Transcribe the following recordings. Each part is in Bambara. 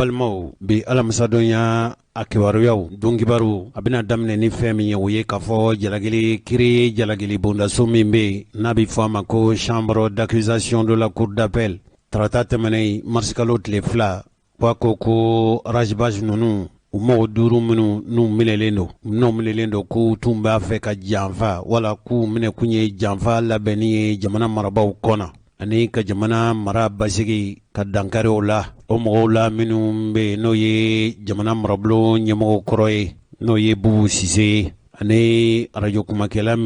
Ambalmo bi alamasadonya akiwaruyaw dungibaru abina damne ni femi ye kafo jalagili kiri jalagili bunda sumimbe nabi fama ko chambre d'accusation de la cour d'appel trata temene marsikalo tile fila wako ko rajbaj nunu umo duru minu nu minelendo ku tumba fe ka janfa wala ku mine kunye janfa labeni jamana marabaw kona ani ka jamana mara basigi ka dankari o la o mɔgɔw la minnu be n'o ye jamana marabolo ɲɛmɔgɔ kɔrɔ ye n'o ye bubu sise ani radio kumakɛla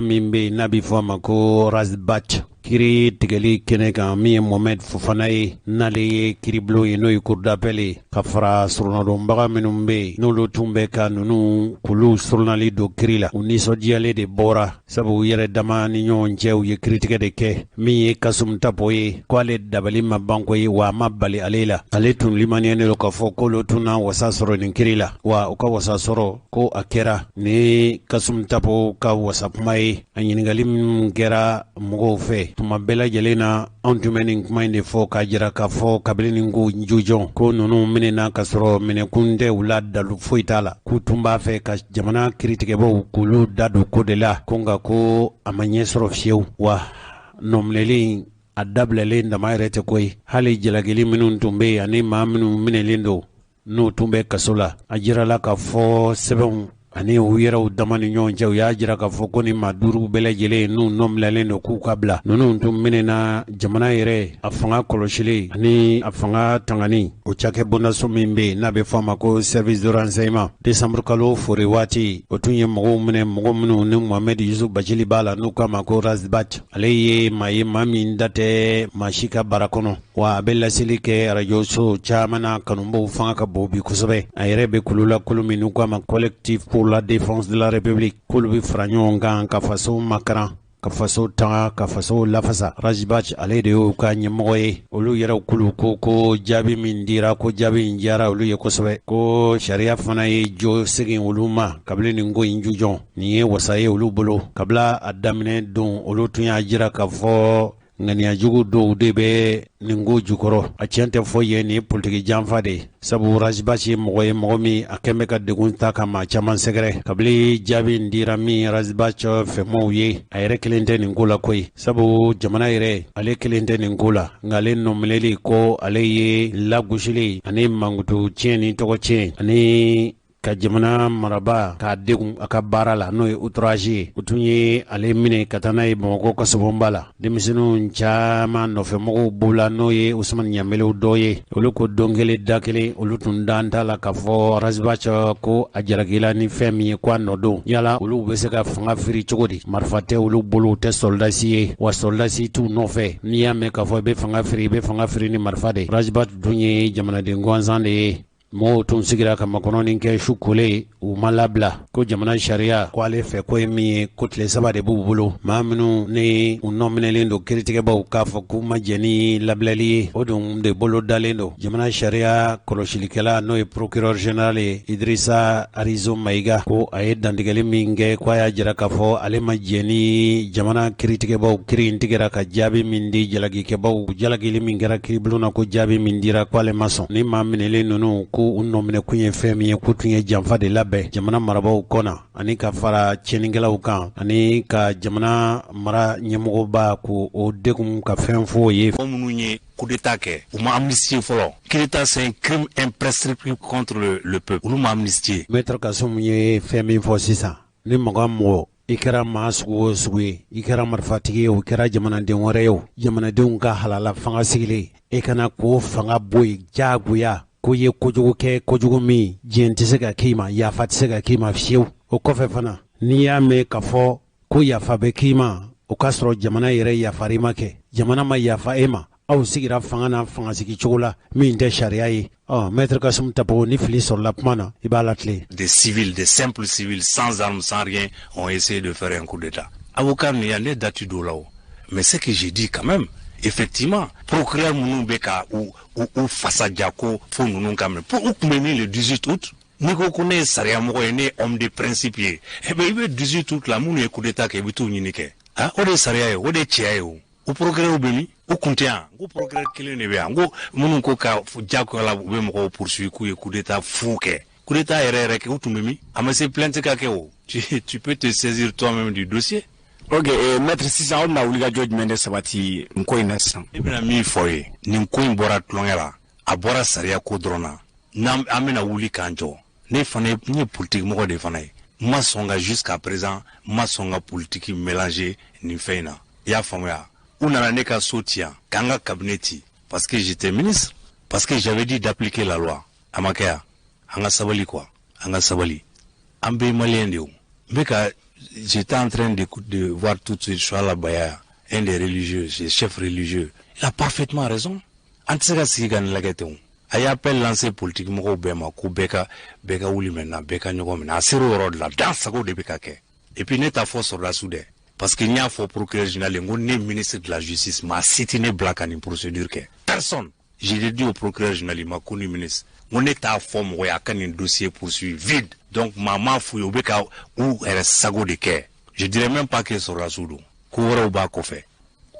min be n'a bi fɔ a ma ko razbat kiri tigɛli kɛnɛ kan min ye Mohamed Fofana ye n'ale ye kiribulon ye n'o ye cour d'appel ye ka fara surunadonbaga minnu be n'olu tun bɛ ka nunu kulu surunali don kiri la u nisɔndiyalen de bɔra sabu u yɛrɛ dama ni ɲɔgɔn cɛ u ye kiritigɛ de kɛ min ye Kasum Tapo ye ko ale dabali ma banko ye wa a ma bali ale la ale tun limaniyalen don k'a fɔ k'olu tun na wasa sɔrɔ nin kiri la wa u ka wasa sɔrɔ ko a kɛra ni Kasum Tapo ka wasa kuma ye a ɲininkali min kɛra mɔgɔw fɛ tuma bɛɛ lajɛlen na anw tun bɛ nin kuma in de fɔ k'a jira k'a fɔ kabini nin ko jujɔn ko ninnu minɛna ka sɔrɔ minɛkun tɛ u la dalu foyi t'a la k'u tun b'a fɛ ka jamana kiritigɛbaw k'olu da don ko de la ko nka ko a ma ɲɛ sɔrɔ fiyewu wa nɔminɛlen a dabilalen dama yɛrɛ tɛ ko ye hali jalagili minnu tun bɛ yen ani maa minnu minɛlen don n'u tun bɛ kaso la a jirala k'a fɔ sɛbɛnw ani u yɛrɛw dama ni ɲɔgɔn cɛ u y'a jira k'a fɔ ko ni maa duuru bɛɛ lajɛlen n'u nɔminɛlen don k'u ka bila ninnu tun minɛna jamana yɛrɛ a fanga kɔlɔsili ani a fanga tangani o cakɛ bondaso min bɛ yen n'a bɛ fɔ a ma ko service de renseignement décembre kalo fori waati o tun ye mɔgɔw minɛ mɔgɔ minnu ni Mohamed Yusuf Bacili b'a la n'u k'a ma ko Razbat ale ye maa ye maa min da tɛ maa si ka baara kɔnɔ wa a bɛ laseli kɛ radio so caman na kanubaw fanga ka bon bi kosɛbɛ a yɛrɛ bɛ kulu la kulu min n'u k'a ma collectif pour la défense de la République k'olu bɛ fara ɲɔgɔn kan ka faso makaran ka faso tanga ka faso lafasa Razbat ale de y'u ka ɲɛmɔgɔ ye olu yɛrɛw kulu ko jaabi min dira ko jaabi in diyara olu ye kosɛbɛ ko sariya fana ye jo segin olu ma kabini nin ko in jujɔn nin ye wasa ye olu bolo kabila a daminɛ don olu tun y'a jira k'a fɔ ŋaniya jugu dɔw de bɛ nin ko jukɔrɔ a tiɲɛ tɛ fɔ ye nin politiki janfa de sabu Razbat ye mɔgɔ ye mɔgɔ min a kɛn bɛ ka degun ta ka maa caman sɛgɛrɛ kabili jaabi in dira min Razbat fɛmaw ye a yɛrɛ kelen tɛ nin ko la koyi sabu jamana yɛrɛ ale kelen tɛ nin ko la nka ale nɔminɛli ko ale ye lagosili ani mankutu tiɲɛ ni tɔgɔ tiɲɛ ani ka jamana maraba k'a degun a ka baara la n'o ye outrage ye o tun ye ale minɛ ka taa n'a ye Bamakɔ kasobonba la denmisɛnninw caman nɔfɛmɔgɔw b'o la n'o ye Usumani Ɲanbelew dɔ ye olu ko don kelen da kelen olu tun dan t'a la k'a fɔ Razbat ko a jalakila ni fɛn min ye ko a nɔdon yala olu bɛ se ka fanga firi cogo di marifa tɛ olu bolo u tɛ soldasi ye wa soldasi t'u nɔfɛ n'i y'a mɛn k'a fɔ i bɛ fanga firi ni marifa de Razbat dun ye jamanaden gansan de ye mɔgɔw tun sigira ka makɔnɔni kɛ su kolen u ma labila ko jamana sariya ko ale fɛ ko ye min ye ko tile saba de b'u bolo maa minnu ni u nɔminɛlen don kiritigɛbaw k'a fɔ k'u ma jɛ ni labilali ye o dun de bolo dalen don jamana sariya kɔlɔsilikɛla n'o ye procureur général ye Idrissa Arizo Mayiga ko a ye dantigɛli min kɛ ko a y'a jira k'a fɔ ale ma jɛ ni jamana kiritigɛbaw kiri in tigɛra ka jaabi min di jalagikɛbaw jalagili min kɛra kiribulon na ko jaabi min dira ko ale ma sɔn ni maa minɛlen ninnu ko u nɔminɛ kun ye fɛn min ye ko tun ye janfa de labɛn jamana marabaw kɔnɔ ani ka fara tiɲɛnikɛlaw kan ani ka jamana mara ɲɛmɔgɔba ko o degun ka fɛn fɔ o ye fɔ minnu ye coup d'état kɛ u ma amnistie fɔlɔ coup d'état c'est un crime imprescriptible contre le peuple olu ma amnistie Maître Kasum ye fɛn min fɔ sisan ni mɔgɔ i kɛra maa sugu o sugu ye i kɛra marifatigi ye o kɛra jamanaden wɛrɛ ye o jamanadenw ka halala fanga sigilen e kana k'o fanga bɔ yen diyagoya ko ye kojugu kɛ kojugu min diɲɛ tɛ se ka k'i ma yafa tɛ se ka k'i ma fiyewu o kɔfɛ fana n'i y'a mɛn k'a fɔ ko yafa bɛ k'i ma o k'a sɔrɔ jamana yɛrɛ yafari ma kɛ jamana ma yafa e ma aw sigira fanga na fanga sigi cogo la min tɛ sariya ye Maître Kasum Tapo ni fili sɔrɔla kuma na i b'a latilen des civils des simples civils sans armes sans rien ont essayé de faire un coup d'état avocat il y a les dates dɔw la o mais ce que j'ai dit quand même effectivement procureur minnu bɛ ka u fasaja ko fo ninnu ka minɛ pour u tun bɛ min le 18 août n'i ko ko ne ye sariyamɔgɔ ye ne ye homme de principe ye eh bien i bɛ 18 août la minnu ye coup d'état kɛ i bɛ t'u ɲini kɛ o de ye sariya ye o de ye tiɲɛ ye o procureur bɛ min o kuntiya ko progrès kelen de bɛ yan ko minnu ko ka jagoya la u bɛ mɔgɔw poursuivre k'u ye coup d'état fu kɛ coup d'état yɛrɛ kɛ u tun bɛ min a ma se plainte ka kɛ o tu peux te saisir toi-même du dossier. Ok, maître sisan aw bɛna wulikajɔ jumɛn de sabati nin ko in na sisan. ne bɛna min fɔ ye nin ko in bɔra tulonkɛ la a bɔra sariya ko dɔrɔn na n'an bɛna wuli k'an jɔ ne fana n ye politique mɔgɔ de fana ye n ma sɔn ka jusqu'à présent n ma sɔn ka politique mélanger nin fɛn in na i y'a faamuya u nana ne ka so ci yan k'an ka cabinet ci parce que j'étais ministre parce que j'avais dit d'appliquer la loi a ma kɛ yan an ka sabali quoi an ka sabali an bɛɛ maliyɛn de ye o n bɛ ka j'étais en train de voir tout de suite Choala Baya, un des religieux, chef religieux. Il a parfaitement raison. En tout cas, si il y a appel lancé politique, Beka Wuli maintenant, Beka Nyogomina, Asiro Rod là, dans sa go de Bekake. Et puis, n'est à force sur la soude. Parce qu'il n'y a pas procureur général, on est ministre de la justice, ma cité n'est black en une procédure que personne. J'ai dit au procureur général, il m'a connu ministre. On est à forme, on a un dossier poursuivi vide. Donc, maman fouille au beka ou elle sago de quai. Je dirais même pas qu'elle sera sous l'eau. Koura ou bas fait.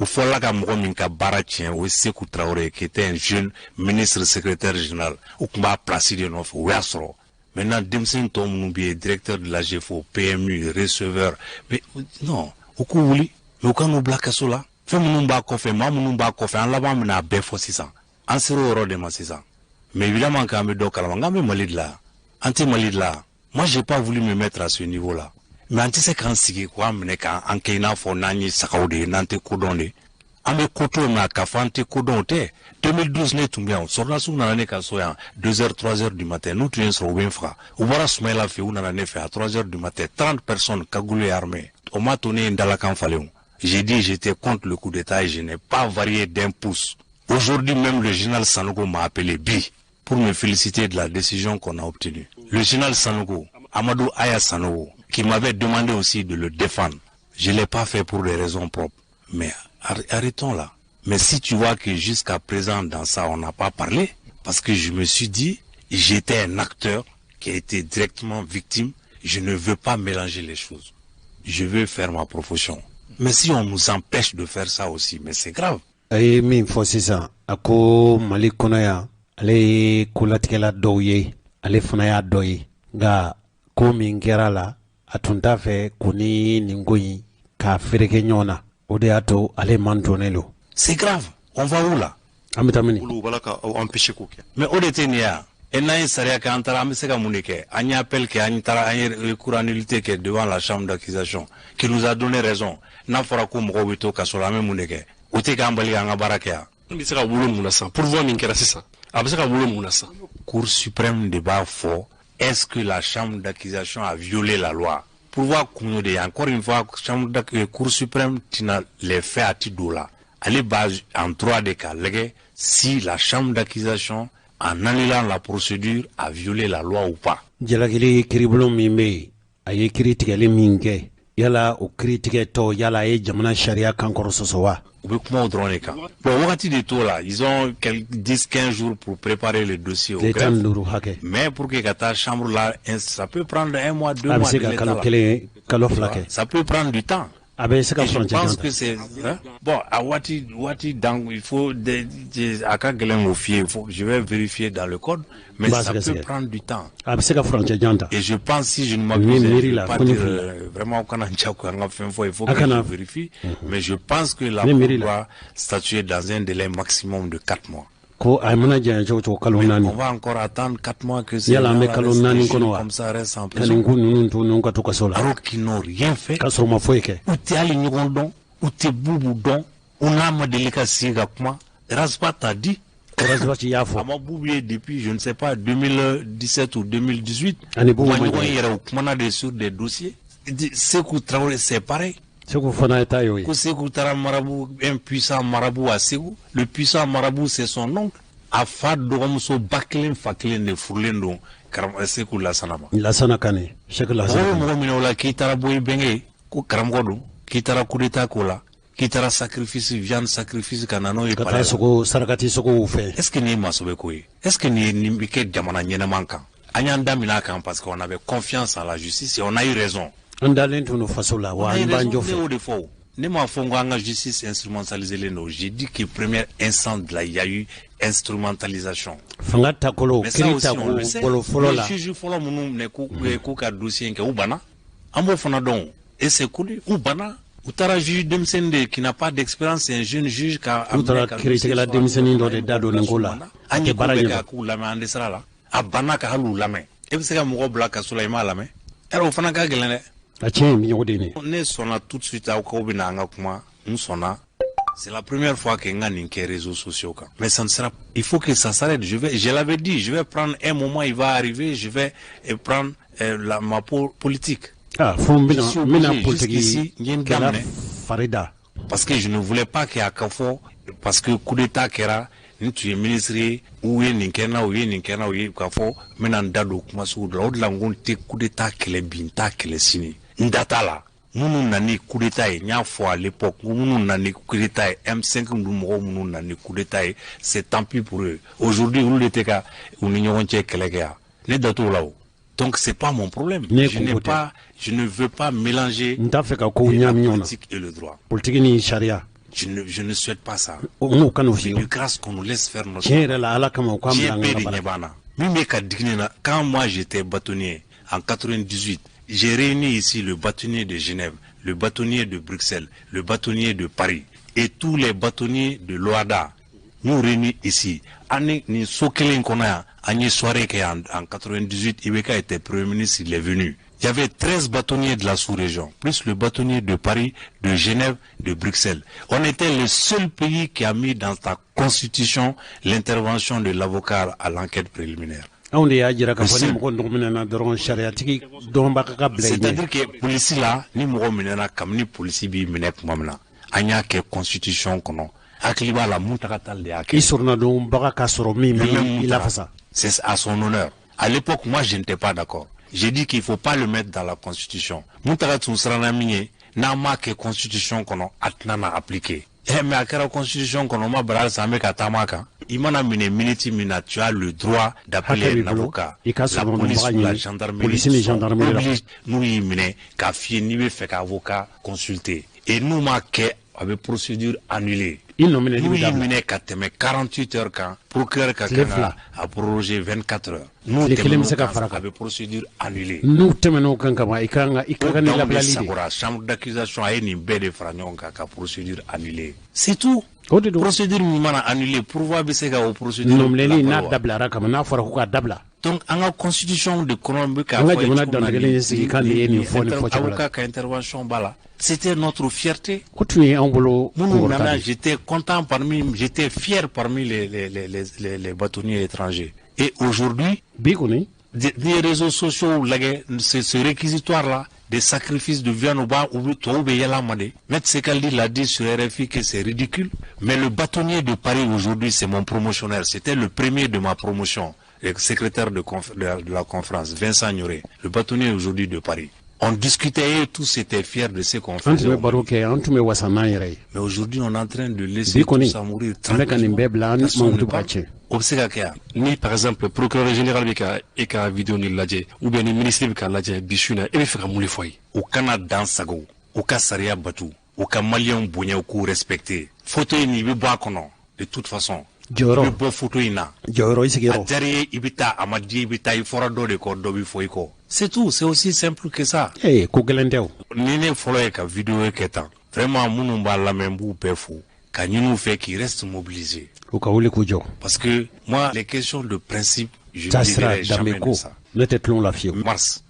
Ou faut là qu'à Mokominka Baratien ou Sekou Traoré, qui était un jeune ministre secrétaire général, ou qu'on va placer de nos ou Yasro. Maintenant, Demsen Tom Noubier, directeur de la GFO, PMU, receveur. Mais non, au coup, oui, mais au cas où black à cela, fait mon bas fait, moi mon bas fait, en là-bas, on a béfo 600. En sero euro de ma 600. Mais évidemment, quand me doc, on a malide là. Anti-malide là. Moi, j'ai pas voulu me mettre à ce niveau-là. Mais anti c'est quand c'est quoi, mais quand en Kenya faut nani sakaudé, nante kodonde. Ame koto na kafante kodonte. 2012 ne tumbia. Sur la sou nana ne kasoya 2h, 3h du matin. Nous tu es sur Winfra. Ou voilà Soumaïla fait ou nana ne fait à 3h du matin. 30 personnes cagoulées armées. On m'a tourné dans la Kanfaleon. J'ai dit j'étais contre le coup d'état et je n'ai pas varié d'un pouce. Aujourd'hui même le général Sanogo m'a appelé Bi pour me féliciter de la décision qu'on a obtenue. Le général Sanogo, Amadou Aya Sanogo, qui m'avait demandé aussi de le défendre. Je ne l'ai pas fait pour des raisons propres. Mais arrêtons là. Mais si tu vois que jusqu'à présent dans ça on n'a pas parlé, parce que je me suis dit, j'étais un acteur qui a été directement victime, je ne veux pas mélanger les choses. Je veux faire ma profession. Mais si on nous empêche de faire ça aussi, mais c'est grave. Ay min fo sisan ako Mali kɔnɔ yan ale kolatigɛla dɔw ye ale fana y'a dɔ ye nka ko min kɛra la a tun t'a fɛ ko ni nin ko in k'a fereke ɲɔgɔn na o de y'a to ale man donnen lo. C'est grave. On va où là? An bɛ taa mini. Mais o de tɛ nin ye yan. Et n'an ye sariya kɛ an taara an bɛ se ka mun de kɛ an ye appel kɛ an taara an ye recours en nullité kɛ devant la chambre d'accusation qui nous a donné raison n'a fɔra ko mɔgɔw bɛ to kaso la an bɛ mun de kɛ o tɛ k'an bali k'an ka baara kɛ yan. N bɛ se ka wolo mun na sisan pourvoi min kɛra sisan a bɛ se ka wolo mun na sisan. Cour suprême de b'a fɔ est-ce que la chambre d'accusation a violé la loi? Pourvoi kun y'o de ye encore une fois Cour suprême tɛna les faits a ti don o la ale b'a en droit de k'a lajɛ si la chambre d'accusation en annulant la procédure a violé la loi ou pas. Jalakili kiribulon min bɛ yen a ye kiiri tigɛli min kɛ yala o kiiri tigɛtɔ yala a ye jamana sariya kankɔrɔ sɔsɔ wa? U bɛ kuma o dɔrɔn de kan. Bon wagati de t'o la ils ont 10-15 jours pour préparer le dossier au greffe. Mais pour que ka taa chambre là ça peut prendre 1 mois 2 mois. A bɛ se ka kalo kelen kalo fila kɛ. Ça peut prendre du temps. A bɛ se ka je pense que c'est bon à waati donc il faut à ka gɛlɛn k'o f'i ye je vais vérifier dans le code mais ça peut prendre du temps. A bɛ se ka furancɛ jan ta. Et je pense si je ne m'abuse pas vraiment kana jago an ka fɛn fɔ il faut que je vérifie mais je pense que la cour doit statuer dans un délai maximum de 4 mois. Ko a mana janya cogo cogo kalo naani. On va encore attendre 4 mois que c'est yala an bɛ kalo naani kɔnɔ wa? Comme ça reste en prison. Ka nin ko ninnu to ninnu ka to kaso la. Alors qu'ils n'ont rien fait. K'a sɔrɔ u ma foyi kɛ. U tɛ hali ɲɔgɔn dɔn u tɛ bubu dɔn u n'a ma deli ka sigi ka kuma Raspa t'a dit. Raspa ci y'a fɔ. A ma bubu ye depuis je ne sais pas 2017 ou 2018. Ani bubu ma ɲɔgɔn yɛrɛ u kumana de sur des dossiers. Sekou Traoré c'est pareil. Sekou fana ye ta y'o ye. Ko Sekou taara marabout un puissant marabout à Ségou. Le puissant marabout c'est son oncle. A fa dɔgɔmuso ba kelen fa kelen de furulen don karamɔgɔ Sekou Lassana ma. Lassana Kane, Sekou Lassana. O mɔgɔ minɛ o la k'i taara bɔ i bɛnkɛ ko karamɔgɔ don k'i taara coup d'état k'o la k'i taara sacrifice viande sacrifice ka na n'o ye palais la. Ka taa sogo sarakati sogow fɛ. Est-ce que nin ye masobɛ ko ye? Est-ce que nin bɛ kɛ jamana ɲɛnɛman kan? An y'an da minɛ a kan parce qu'on avait confiance en la justice et on a eu raison. An dalen tun do faso la wa an b'an jɔ fɛ. O de fɔ o ne m'a fait une justice instrumentalisée. J'ai dit que première instance là, il y a eu instrumentalisation. Fanga takolo Mais ça aussi, kirita on le sait. bolo folo la Le juge folo munu ne ku ka dossier ke ubana. Ambo fana don. Et c'est connu ubana. Utara juge demsende qui n'a pas d'expérience, c'est un jeune juge qui a utara kirita la demseni do de dado ngola anye baranya ka ku lame ande sara la. Abana ka halu lame. E bi se ka mo bla ka Sulaiman lame. Era fana ka gelene. a chem mi yodini On sonna tout de suite à Okobina Ngakuma, nous sonna. C'est la première fois que nous avons des réseaux sociaux. Mais ça ne sera, il faut que ça s'arrête. Je l'avais dit, je vais prendre un moment, il va arriver, je vais prendre ma politique. ah fombina mina Jusqu'ici, politique il y a une kala gamme. farida Parce que je ne voulais pas qu'il y ait Kafo, parce que coup d'état qui era, tu es ministre, ou est Ninkena, ou est Ninkena, ou est Kafo, maintenant Dado, Kumasu, l'autre langue, tu coup d'état qui est binta, qui est signé. Ndata là. Nous nani coup d'état et nya fois à l'époque nous nani coup d'état M5 nous nani coup d'état c'est tant pis pour eux aujourd'hui nous l'été ka union tchèque kelega ne dato là donc c'est pas mon problème je ne veux pas mélanger la politique et le droit politique ni sharia je ne souhaite pas ça on kanu c'est fi de grâce qu'on nous laisse faire notre chere la ala kama kwa j'ai mlanga payé Nyebana mimi ka dignena quand moi j'étais bâtonnier en 98. J'ai réuni ici le bâtonnier de Genève, le bâtonnier de Bruxelles, le bâtonnier de Paris et tous les bâtonniers de l'OADA. Nous réunis ici. Année ni Sokelen Kona, année soirée en 98, Ibeka était premier ministre, il est venu. Il y avait 13 bâtonniers de la sous-région, plus le bâtonnier de Paris, de Genève, de Bruxelles. On était le seul pays qui a mis dans sa constitution l'intervention de l'avocat à l'enquête préliminaire. c'est-à-dire que police là ni mogo minena kam ni police bi minek mamna anya ke constitution kono akliba la mutakatal de ak isurna do baga kasoro mimi il a fait ça c'est à son honneur. À l'époque moi je n'étais pas d'accord. J'ai dit qu'il faut pas le mettre dans la constitution. Mutakatul srana minye na ma ke constitution kono atnana appliquer. Mais à la constitution kono ma bral samé katamaka imana mine miniti mina tu as le droit d'appeler un avocat. La police ou la gendarmerie nous y mine ka fi ni be fait avocat consulter et nous ma ke avec procédure annulée. Nous y mine ka teme 48 heures quand procureur ka a prorogé 24 heures. Nous avec procédure annulée. Nous temeno kankama ikanga ikagani la blali la chambre d'accusation a une belle de fragnon ka procédure annulée. C'est tout. Procédure mimana annulée pour voir bisega au procédure. Non leli na dabla raka na fara ko dabla. Donc en la constitution de Colombie ka intervention bala. C'était notre fierté. J'étais content j'étais fier parmi les bâtonniers étrangers. Et aujourd'hui, des réseaux sociaux, ce réquisitoire-là, des sacrifices de viande au bas, ou Toubé Yalamade. Maître Sekaldi l'a dit sur RFI que c'est ridicule. Mais le bâtonnier de Paris aujourd'hui, c'est mon promotionnaire. C'était le premier de ma promotion. Le secrétaire de la conférence, Vincent Ignoré, le bâtonnier aujourd'hui de Paris. On discutait et tous étaient fiers de ce qu'on faisait. Mais aujourd'hui, on est en train de laisser tout ça mourir tranquillement. Ni par exemple, procureur général et ka vidéo ni ladje, ou bien le ministre de ladje, bichuna, et faire mouli foy. Au Canada, Sago, au Kassaria Batou, au Kamalion Bounia, au coup respecté. Photo ni Bibakono, de toute façon. Joro photo ina Joro isigero Jari ibita amadi ibita ifora de ko dobi foiko. C'est tout, c'est aussi simple que ça. Eh ko gelendeo Nene follow ka vidéo ketan. Vraiment munumba la membu pefu. Ka nyunu fait qui reste mobilisé. Parce que moi les questions de principe je ne dirais jamais de ça. Mars.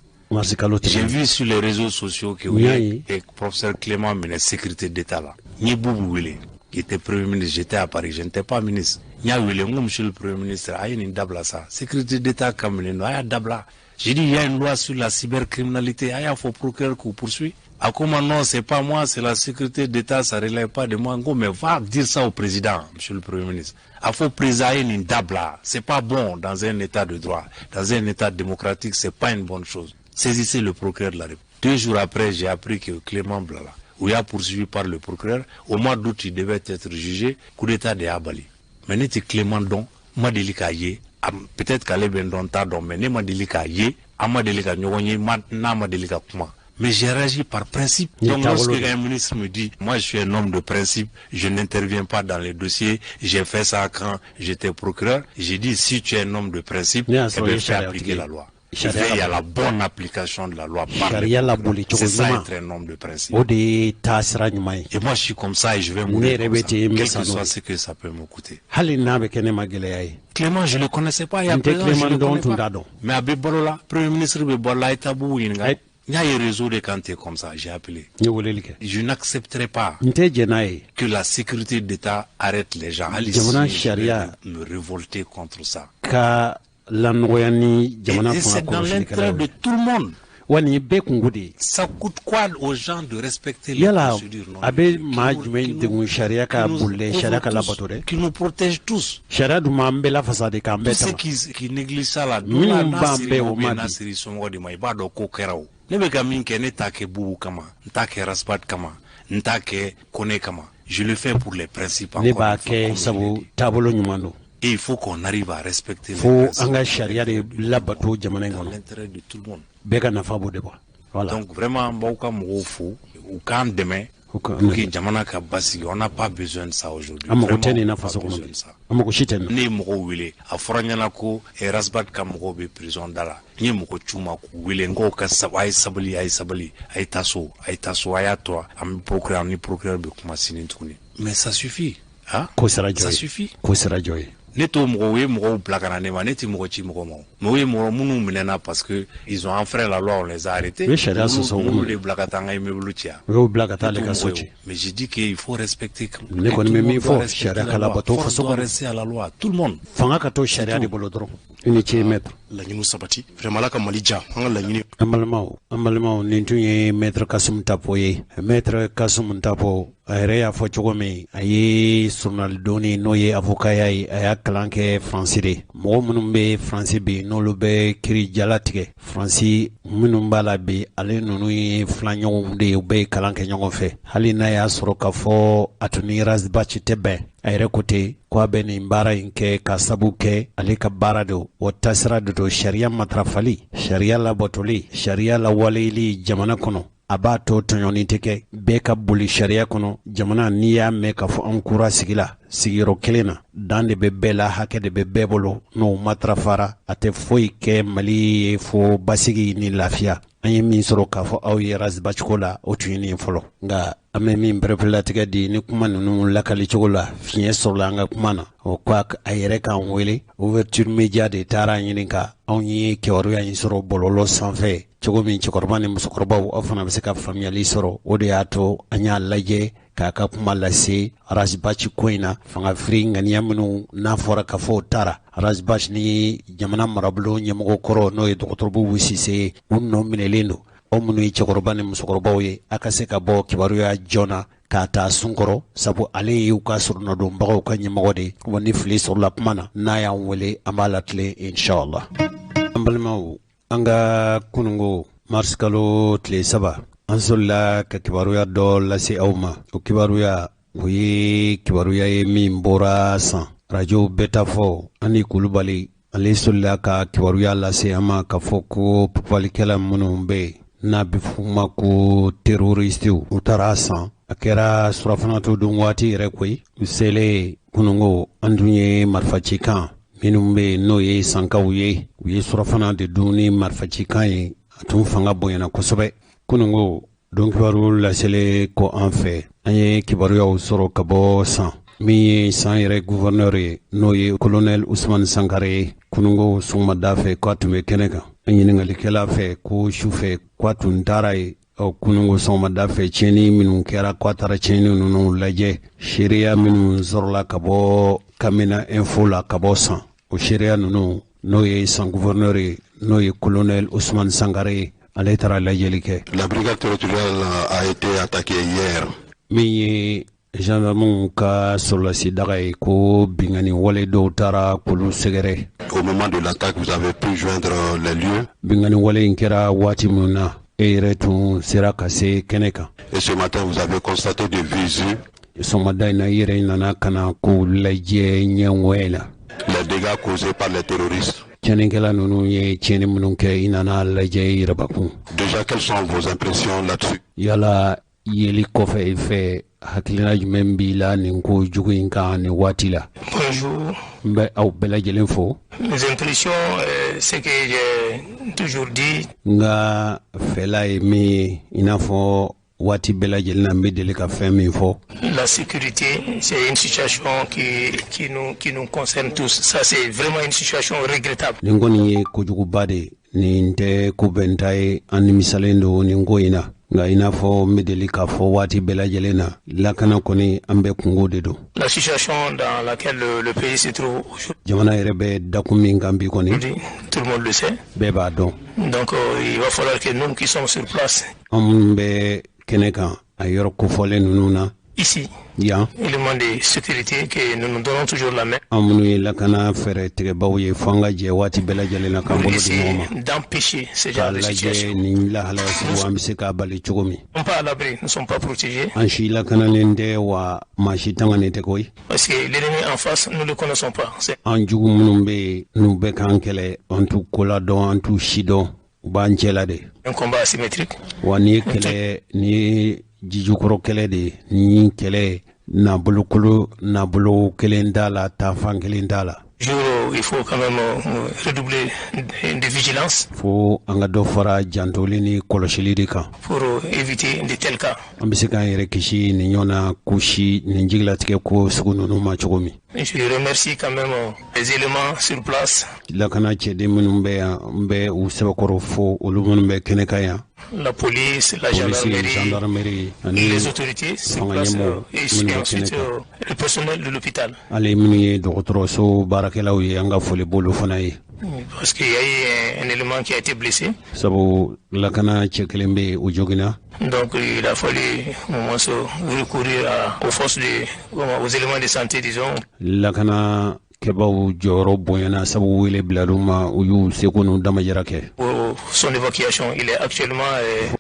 J'ai vu sur les réseaux sociaux que le professeur Clément Mene sécurité d'État là. Ni Boubou Wile qui était premier ministre, j'étais à Paris, je n'étais pas ministre. Nya Wile, monsieur le premier ministre, a une dabla ça. Sécurité d'État comme le a dabla. J'ai dit il y a une loi sur la cybercriminalité, il faut procureur qu'on poursuit. À comment non, c'est pas moi, c'est la sécurité d'État, ça ne relève pas de moi. Mais va dire ça au président, monsieur le premier ministre. Il faut présailler une dabla. C'est pas bon dans un état de droit. Dans un état démocratique, c'est pas une bonne chose. Saisissez le procureur de la République. 2 jours après, j'ai appris que Clément Blala, où il a poursuivi par le procureur, au mois d'août, il devait être jugé, coup d'état de Abali. Mais n'était Clément Don, m'a délicat yé, peut-être qu'elle est bien dans ta don, mais n'est m'a délicat yé, à m'a délicat nyonye, n'a m'a délicat kuma. Mais j'ai réagi par principe. Donc lorsque un ministre me dit, moi je suis un homme de principe, je n'interviens pas dans les dossiers, j'ai fait ça quand j'étais procureur, j'ai dit si tu es un homme de principe, eh bien, fais appliquer la loi. Je veille à la bonne application de la loi par les c'est ça être un homme de principe. Et moi je suis comme ça et je vais mourir comme ça, quel que soit ce que ça peut me coûter. Clément, je ne le connaissais pas il y a présent, je ne le connais pas. Mais Abé Bolola, Premier ministre de Bolola, il y a un réseau de cantés comme ça, j'ai appelé. Je n'accepterai pas que la sécurité d'État arrête les gens. Je vais me révolter contre ça. Et c'est dans l'intérêt de tout le monde. Ça coûte quoi aux gens de respecter les procédures qui nous protègent tous? Tous ceux qui négligent ça là, je le fais pour les principes. Et il faut qu'on arrive à respecter les principes dans l'intérêt de tout le monde. Donc vraiment, on n'a pas besoin de ça aujourd'hui. On n'a pas besoin de ça. Ni moko wile a foranyana ko rasbat kam moko be prison dala ni moko chuma ko wile ngo ka sabali ay taso ayato am procureur ni procureur be kuma sinin tukuni. Mais ça suffit, hein? Ça suffit. Neto moué mou blakana ne maneti mouchi moumo. Moué mounou menena parce que ils ont enfreint la loi, on les a arrêtés. Les blakatanga imeblutia. Mais j'ai dit qu'il faut respecter. Il faut rester à la loi. Tout le monde. La Nino Sabati, vraiment là comme Malija, la Nino. Amalmao, Nintuye, Maître Kasum Tapoye, Maître Kasum Tapo, Area Fochogome, Aye, Sonal Doni, Noye, Avokaya, Aya Kalanke, Francide, Momunumbe, Francibi, Nolube, Kiri Jalatike, Franci, Munumbala be, Ale Nunui, Flagnon de Ube Kalanke Yongofe, Halinaya Sorokafo, Atuniras Bachitebe. Aire kote kwa beni mbara inke kasabuke alika barado watasra do sharia matrafali sharia la botoli sharia la walili jamana kono abato tonyoni teke beka buli sharia kono jamana niya meka fo ankura sigila sigiro kelena dande bebela hake de bebebolo no matrafara ate foi ke mali fo basigi ni lafia anye min soro ka fo aw yeras bachkola otuni folo nga ame min brefla tiga di ni kuma nunu lakali chogola fiye sorla nga kuma na o kwa ayere kan wele ouverture media de tara nyininka onyi ke oru ya soro bololo sanfe chogo min chokorbani musokorba ofana biseka family soro ode ato anya laje kaka kuma lase rasbachi koina fanga free ngania munu na fora ka fo tara rasbach ni jamana marablo nyamugo koro no e dokotorbu wisise unno minelendo omunu chokorbani musokorba ye akase ka bo kibaru ya jona kata sunkoro sabu ale yu ka surna do mbago ka nyamode woni fli sur la pmana na ya wele amalatle inshallah ambalmaw anga kunungo marskalo tle saba ansolla ka kibaruya do lasi awma o kibaruya wi kibaruya e min bora san radio betafo ani kulubali ale solla ka kibaruya lasi ama ka foko papalikela munumbe na bifuma ko terroriste utarasan akera surafanato dum wati rekoi usele kunungo andunye marfaci kan minumbe no ye sankawye wi surafana de duni marfaci kan ye atun fanga boyana kosobe kunungo donc waru la sele ko en fait anye kibaru ya usoro kabo san mi san yere gouverneur no ye colonel Ousmane Sankare kunungo suma dafe ko atume keneka anye ngali kala fe ko shufe ko tun tarai o kunungo suma dafe cheni minun kera ko tara cheni nunu laje sharia minun zorla kabo kamina info la kabo san o sharia nunu no ye san gouverneur no ye colonel Ousmane Sankare. La brigade territoriale a été attaquée hier. Mais gendarmes ka sur la sidaraï ko bingani wale do tara kulu segere. Au moment de l'attaque, vous avez pu joindre les lieux. Bingani wale inkera wati muna e retu sera kase keneka. Et ce matin, vous avez constaté des visu. Somada na yere nana kana ko laje nyawela. Les dégâts causés par les terroristes. tiɲɛnikɛla ninnu ye tiɲɛni minnu kɛ i nana lajɛ i yɛrɛ bakun. Déjà, quelles sont vos impressions là-dessus? Yala yeli kɔfɛ i fɛ hakilina jumɛn b'i la nin ko jugu in kan nin waati la? Bonjour. N bɛ aw bɛɛ lajɛlen fo. Mes impressions, c'est que j'ai toujours dit. Nga fɛla ye min ye i n'a fɔ waati bɛɛ lajɛlen na n bɛ deli ka fɛn min fɔ. La sécurité, c'est une situation qui nous concerne tous. Ça, c'est vraiment une situation regrettable. Nin kɔni ye kojuguba de nin tɛ ko bɛn ta ye an nimisalen don nin ko in na. Nga i n'a fɔ n bɛ deli k'a fɔ waati bɛɛ lajɛlen na lakana kɔni an bɛɛ kungo de don. La situation dans laquelle le pays se trouve aujourd'hui. Jamana yɛrɛ bɛ dakun min kan bi kɔni. Tout le monde le sait. Bɛɛ b'a dɔn. Donc il va falloir que nous qui sommes sur place. An minnu bɛ kɛnɛ kan a yɔrɔ kofɔlen ninnu na. Ici. Yan. Élément de sécurité que nous nous donnons toujours la main. An minnu ye lakana fɛɛrɛ tigɛbaw ye fo an ka jɛ waati bɛɛ lajɛlen na k'an bolo di ɲɔgɔn ma. D'empêcher ce genre de situation. K'a lajɛ nin lahalaya sugu an bɛ se k'a bali cogo min. Nous ne sommes pas à l'abri, nous ne sommes pas protégés. An si lakanalen tɛ wa maa si tanganen tɛ koyi. Parce que l'ennemi en face, nous ne le connaissons pas. An jugu minnu bɛ yen n'u bɛ k'an kɛlɛ an t'u ko la dɔn an t'u si dɔn u b'an cɛla de. Un combat asymétrique. Wa ni ye kɛlɛ ni ye jijukɔrɔ kɛlɛ de ye ni kɛlɛ nabolokolo nabolo kelen t'a la taafan kelen t'a la. Il faut quand même redoubler de vigilance. Fo an ka dɔ fara jantoli ni kɔlɔsili de kan. Pour éviter de tels cas. An bɛ se k'an yɛrɛ kisi nin ɲɔgɔnna kusi nin jigilatigɛ ko sugu ninnu ma cogo min. Je remercie quand même les éléments sur place. Lakana cɛden minnu bɛ yan n bɛ u sɛbɛkɔrɔ fo olu minnu bɛ kɛnɛ kan yan. La police, la gendarmerie, les autorités sur place et ensuite le personnel de l'hôpital. Ale minnu ye dɔgɔtɔrɔso baarakɛlaw ye an ka foli b'olu fana ye. Parce qu'il y a eu un élément qui a été blessé. Sabu lakana cɛ kelen bɛ o joginna. Donc il a fallu recourir aux forces aux éléments de santé, disons. Lakana kɛbaw jɔyɔrɔ bonyana sabu wele bilal'u ma u y'u seko n'u damajara kɛ. Son évacuation, il est actuellement.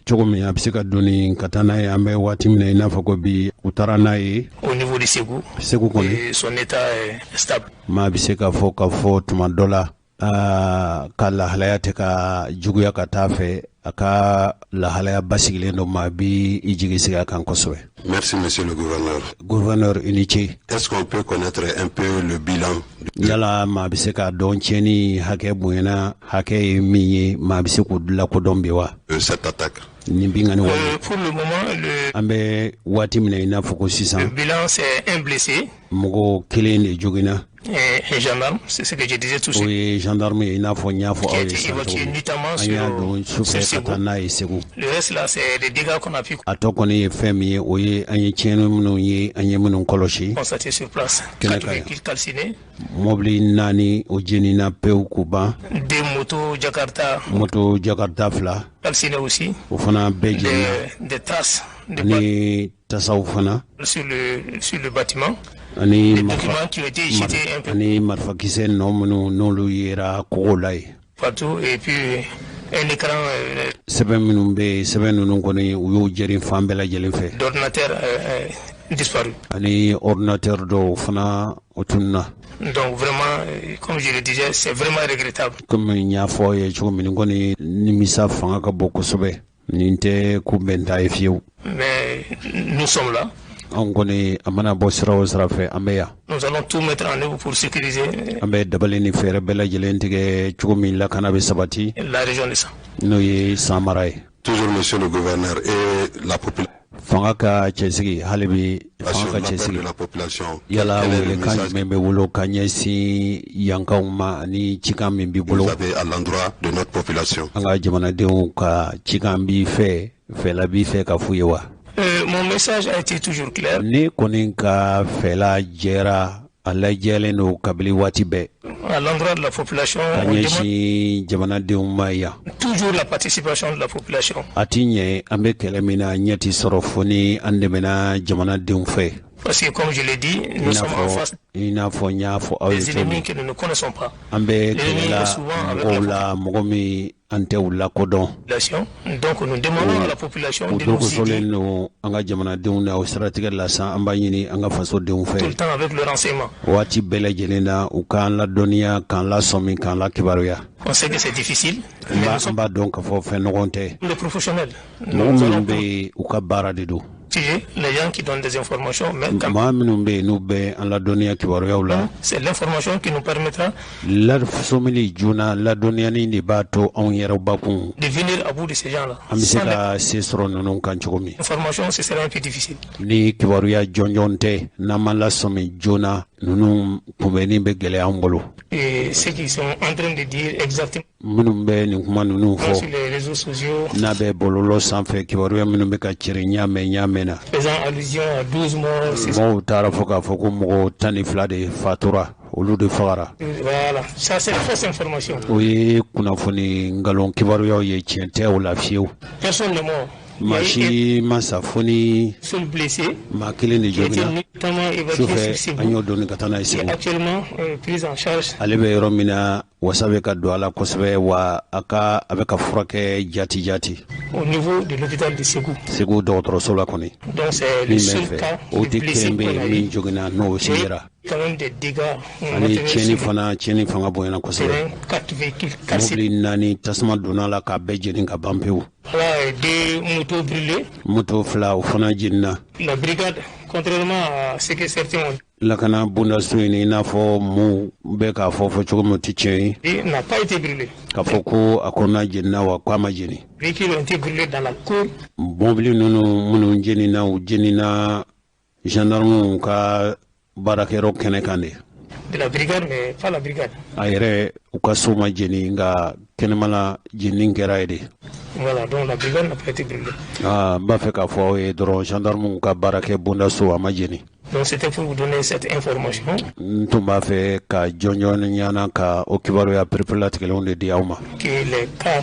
Cogo min a bɛ se ka donni ka taa n'a ye an bɛ waati min na i n'a fɔ ko bi u taara n'a ye. Au niveau de Ségou. Ségou kɔni. Son état est stable. Maa bɛ se k'a fɔ tuma dɔ la ka lahalaya tɛ ka juguya ka taa fɛ a ka lahalaya basigilen dɔ maa bi i jigi sigi a kan kosɛbɛ. Merci, monsieur le gouverneur. Gouverneur i ni ce. Est-ce qu'on peut connaître un peu le bilan? Yala maa bɛ se k'a dɔn tiɲɛni hakɛ bonyana hakɛ ye min ye maa bɛ se k'o lakodɔn bi wa? Cette attaque. Nin bingani wale. Pour le moment, an bɛ waati min na i n'a fɔ ko sisan. Le bilan c'est un blessé. Mɔgɔ kelen de joginna. Un gendarme, c'est ce que je disais tout de suite. O ye gendarme ye i n'a fɔ n y'a fɔ aw ye sisan cogo min. An y'a don sufɛ ka taa n'a ye Segu. Le reste là c'est des dégâts qu'on a pu. A tɔ kɔni ye fɛn min ye o ye an ye tiɲɛni minnu ye an ye minnu kɔlɔsi. Constaté sur place. 4 véhicules calcinés. Mobili 4 o jenina pewu k'u ban. 2 motos Jakarta. Moto Jakarta 2. Calciné aussi. O fana bɛɛ jenina. Des traces. Ani tasaw fana. Sur le bâtiment. Ani marifakisɛ nɔ minnu n'olu yera kogo la ye. Partout et puis un écran. Sɛbɛn minnu bɛ yen sɛbɛn ninnu kɔni u y'o jɛri fan bɛɛ lajɛlen fɛ. D'ordinateur disparu. Ani ordinateur dɔw fana o tununa. Donc vraiment, comme je le disais, c'est vraiment regrettable. Comme n y'a fɔ aw ye cogo min kɔni nimisa fanga ka bon kosɛbɛ nin tɛ kunbɛnta ye fiyewu. Mais nous sommes là. An kɔni a mana bɔ sira o sira fɛ an bɛ yan. Nous allons tout mettre en œuvre pour sécuriser. An bɛ dabali ni fɛɛrɛ bɛɛ lajɛlen tigɛ cogo min lakana bɛ sabati. La région de San. N'o ye San mara ye. Toujours monsieur le gouverneur et la population. Fanga ka cɛsigi hali bi fanga ka cɛsigi. Yala welekan jumɛn bɛ bolo ka ɲɛsin yankaw ma ani cikan min b'i bolo. Vous avez à l'endroit de notre population. An ka jamanadenw ka cikan b'i fɛ fɛla b'i fɛ ka f'u ye wa? Mon message a été toujours clair. Ne kɔni ka fɛla jɛra a lajɛlen don kabili waati bɛɛ. À l'endroit de la population. Ka ɲɛsin jamanadenw ma yan. Toujours la participation de la population. A ti ɲɛ an bɛ kɛlɛ min na ɲɛ ti sɔrɔ fo ni an dɛmɛna jamanadenw fɛ. Parce que comme je l'ai dit, nous sommes en face des ennemis que nous ne connaissons pas. L'ennemi est souvent avec la population. Donc nous demandons à la population de nous aider tout le temps avec le renseignement. On sait que c'est difficile, mais nous sommes les professionnels. Nous allons les gens qui donnent des informations, mais c'est l'information qui nous permettra de venir à bout de ces gens-là. Sans l'information, ce serait un peu difficile. Et ce qu'ils sont en train de dire exactement sur les réseaux sociaux, faisant allusion à 12 morts, voilà, ça c'est fausse information. Personne n'est mort. Machi Masafoni seul blessé notamment évacué sur actuellement prise en charge. Au niveau de l'hôpital de Ségou. Donc c'est le seul cas de blessé qu'on a eu. Quand même des dégâts. 4 véhicules cassés. Voilà, 2 motos brûlées. La brigade, contrairement à ce que certains ont dit, n'a pas été brûlée. Les véhicules ont été brûlés dans la cour. De la brigade, mais pas la brigade. Voilà, donc la brigade n'a pas été brûlée. Donc c'était pour vous donner cette information. Que les cas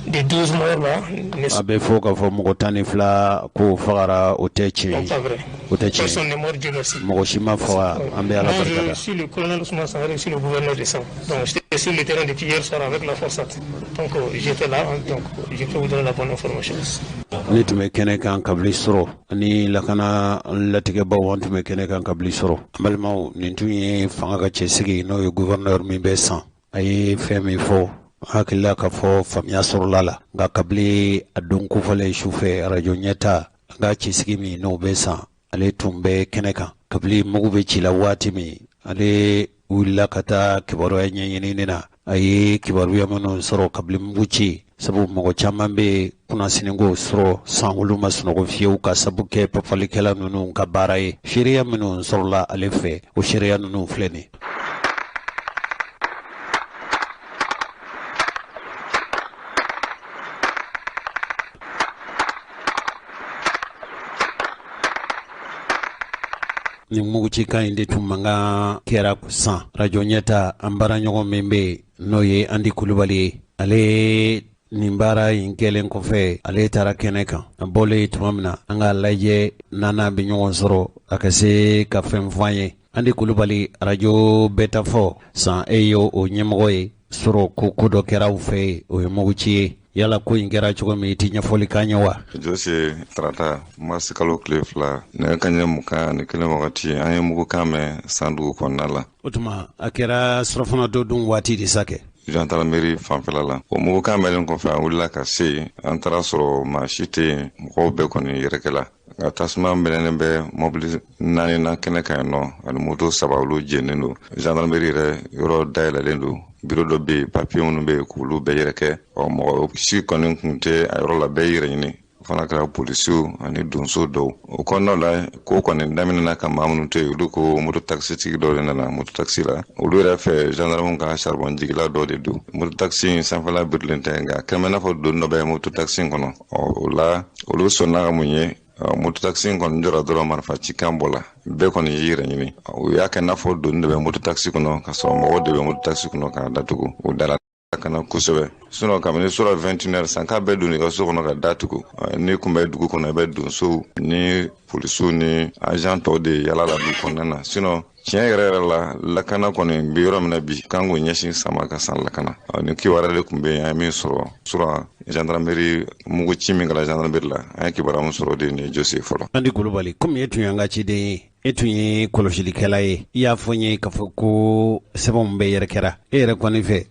des 12 morts là ne sont pas vrais. Personne n'est mort, Dieu merci. Moi je suis le colonel Ousmane Sangaré, je suis le gouverneur de Sang. Donc j'étais sur le terrain depuis hier soir avec la force. Donc j'étais là, donc je peux vous donner la bonne information. hakila ka fo famya surlala ga kabli adun kufale shufe rajo nyata ga cisigi mi no besa ale tumbe keneka kabli mugube cila wati mi ale willa kata kibaro nyanyini nina ayi kibaru ya mano soro kabli mbuchi sabu mogo chamambe kuna sinengo soro sangulu masnogo fiu ka sabu ke papalikela nunu ka baraye sheria mino sorla alefe o sheria nunu fleni ni muguci kan inde tumanga kera kusan radio nyata ambara nyogo membe noye andi kulubali ale nimbara inkelen kofe ale tara keneka abole tumamna anga laje nana bi nyogo soro akase ka femfanye andi kulubali radio beta 4 san eyo o nyemoye soro kukudo kera ufe o muguci yala ko ingera chugo mi tinya foli kanyawa jose trata masikalo klefla ne kanya muka ne kele wakati anye muku kame sandu konala utuma akera srofona do dum wati di sake jantala meri fanfela la o muku kame len ko fa wula ka se antara soro ma shite ko be koni yerekela ga tasma mbene be mobile nani na kene kayno an moto sabawlu jenendo jantala meri re yoro dayla lendu biro do be papier on be kulu be yereke o mo si konin kunte ayro la be yireni fana kala polisiu ani donso do o kono la ko konin damina na kama mun te du ko moto taxi ti do na moto taxi la o lu refe gendarme ka charbon jigila do de du moto taxi san fala birlente nga kamena fo do no be moto taxi kono o la o lu sonna munye moto taxi kon jora do marfa ci kambola be kon yire ni o ya ka nafo do be moto taxi kono ka so mo de be moto taxi kono ka datugo o dala lakana kosɛbɛ sinon kabini sura 21h san k'a bɛɛ doni ka so kɔnɔ ka datugu ni kun bɛ dugu kɔnɔ i bɛ don so ni polisiw ni agent tɔw de yala la du kɔnɔna na sinon tiɲɛ yɛrɛ yɛrɛ la lakana kɔni bi yɔrɔ min na bi kan k'o ɲɛsin sama ka san lakana ni kibaruya de tun bɛ yen an ye min sɔrɔ sura gendarmerie mugu ci min kɛra gendarmerie la an ye kibaruya min sɔrɔ de ni Jose fɔlɔ. Andi Kulubali komi e tun y'an ka ciden ye e tun ye kɔlɔsilikɛla ye i y'a fɔ n ye k'a fɔ ko sɛbɛnw bɛɛ yɛrɛ kɛra e yɛrɛ kɔni fɛ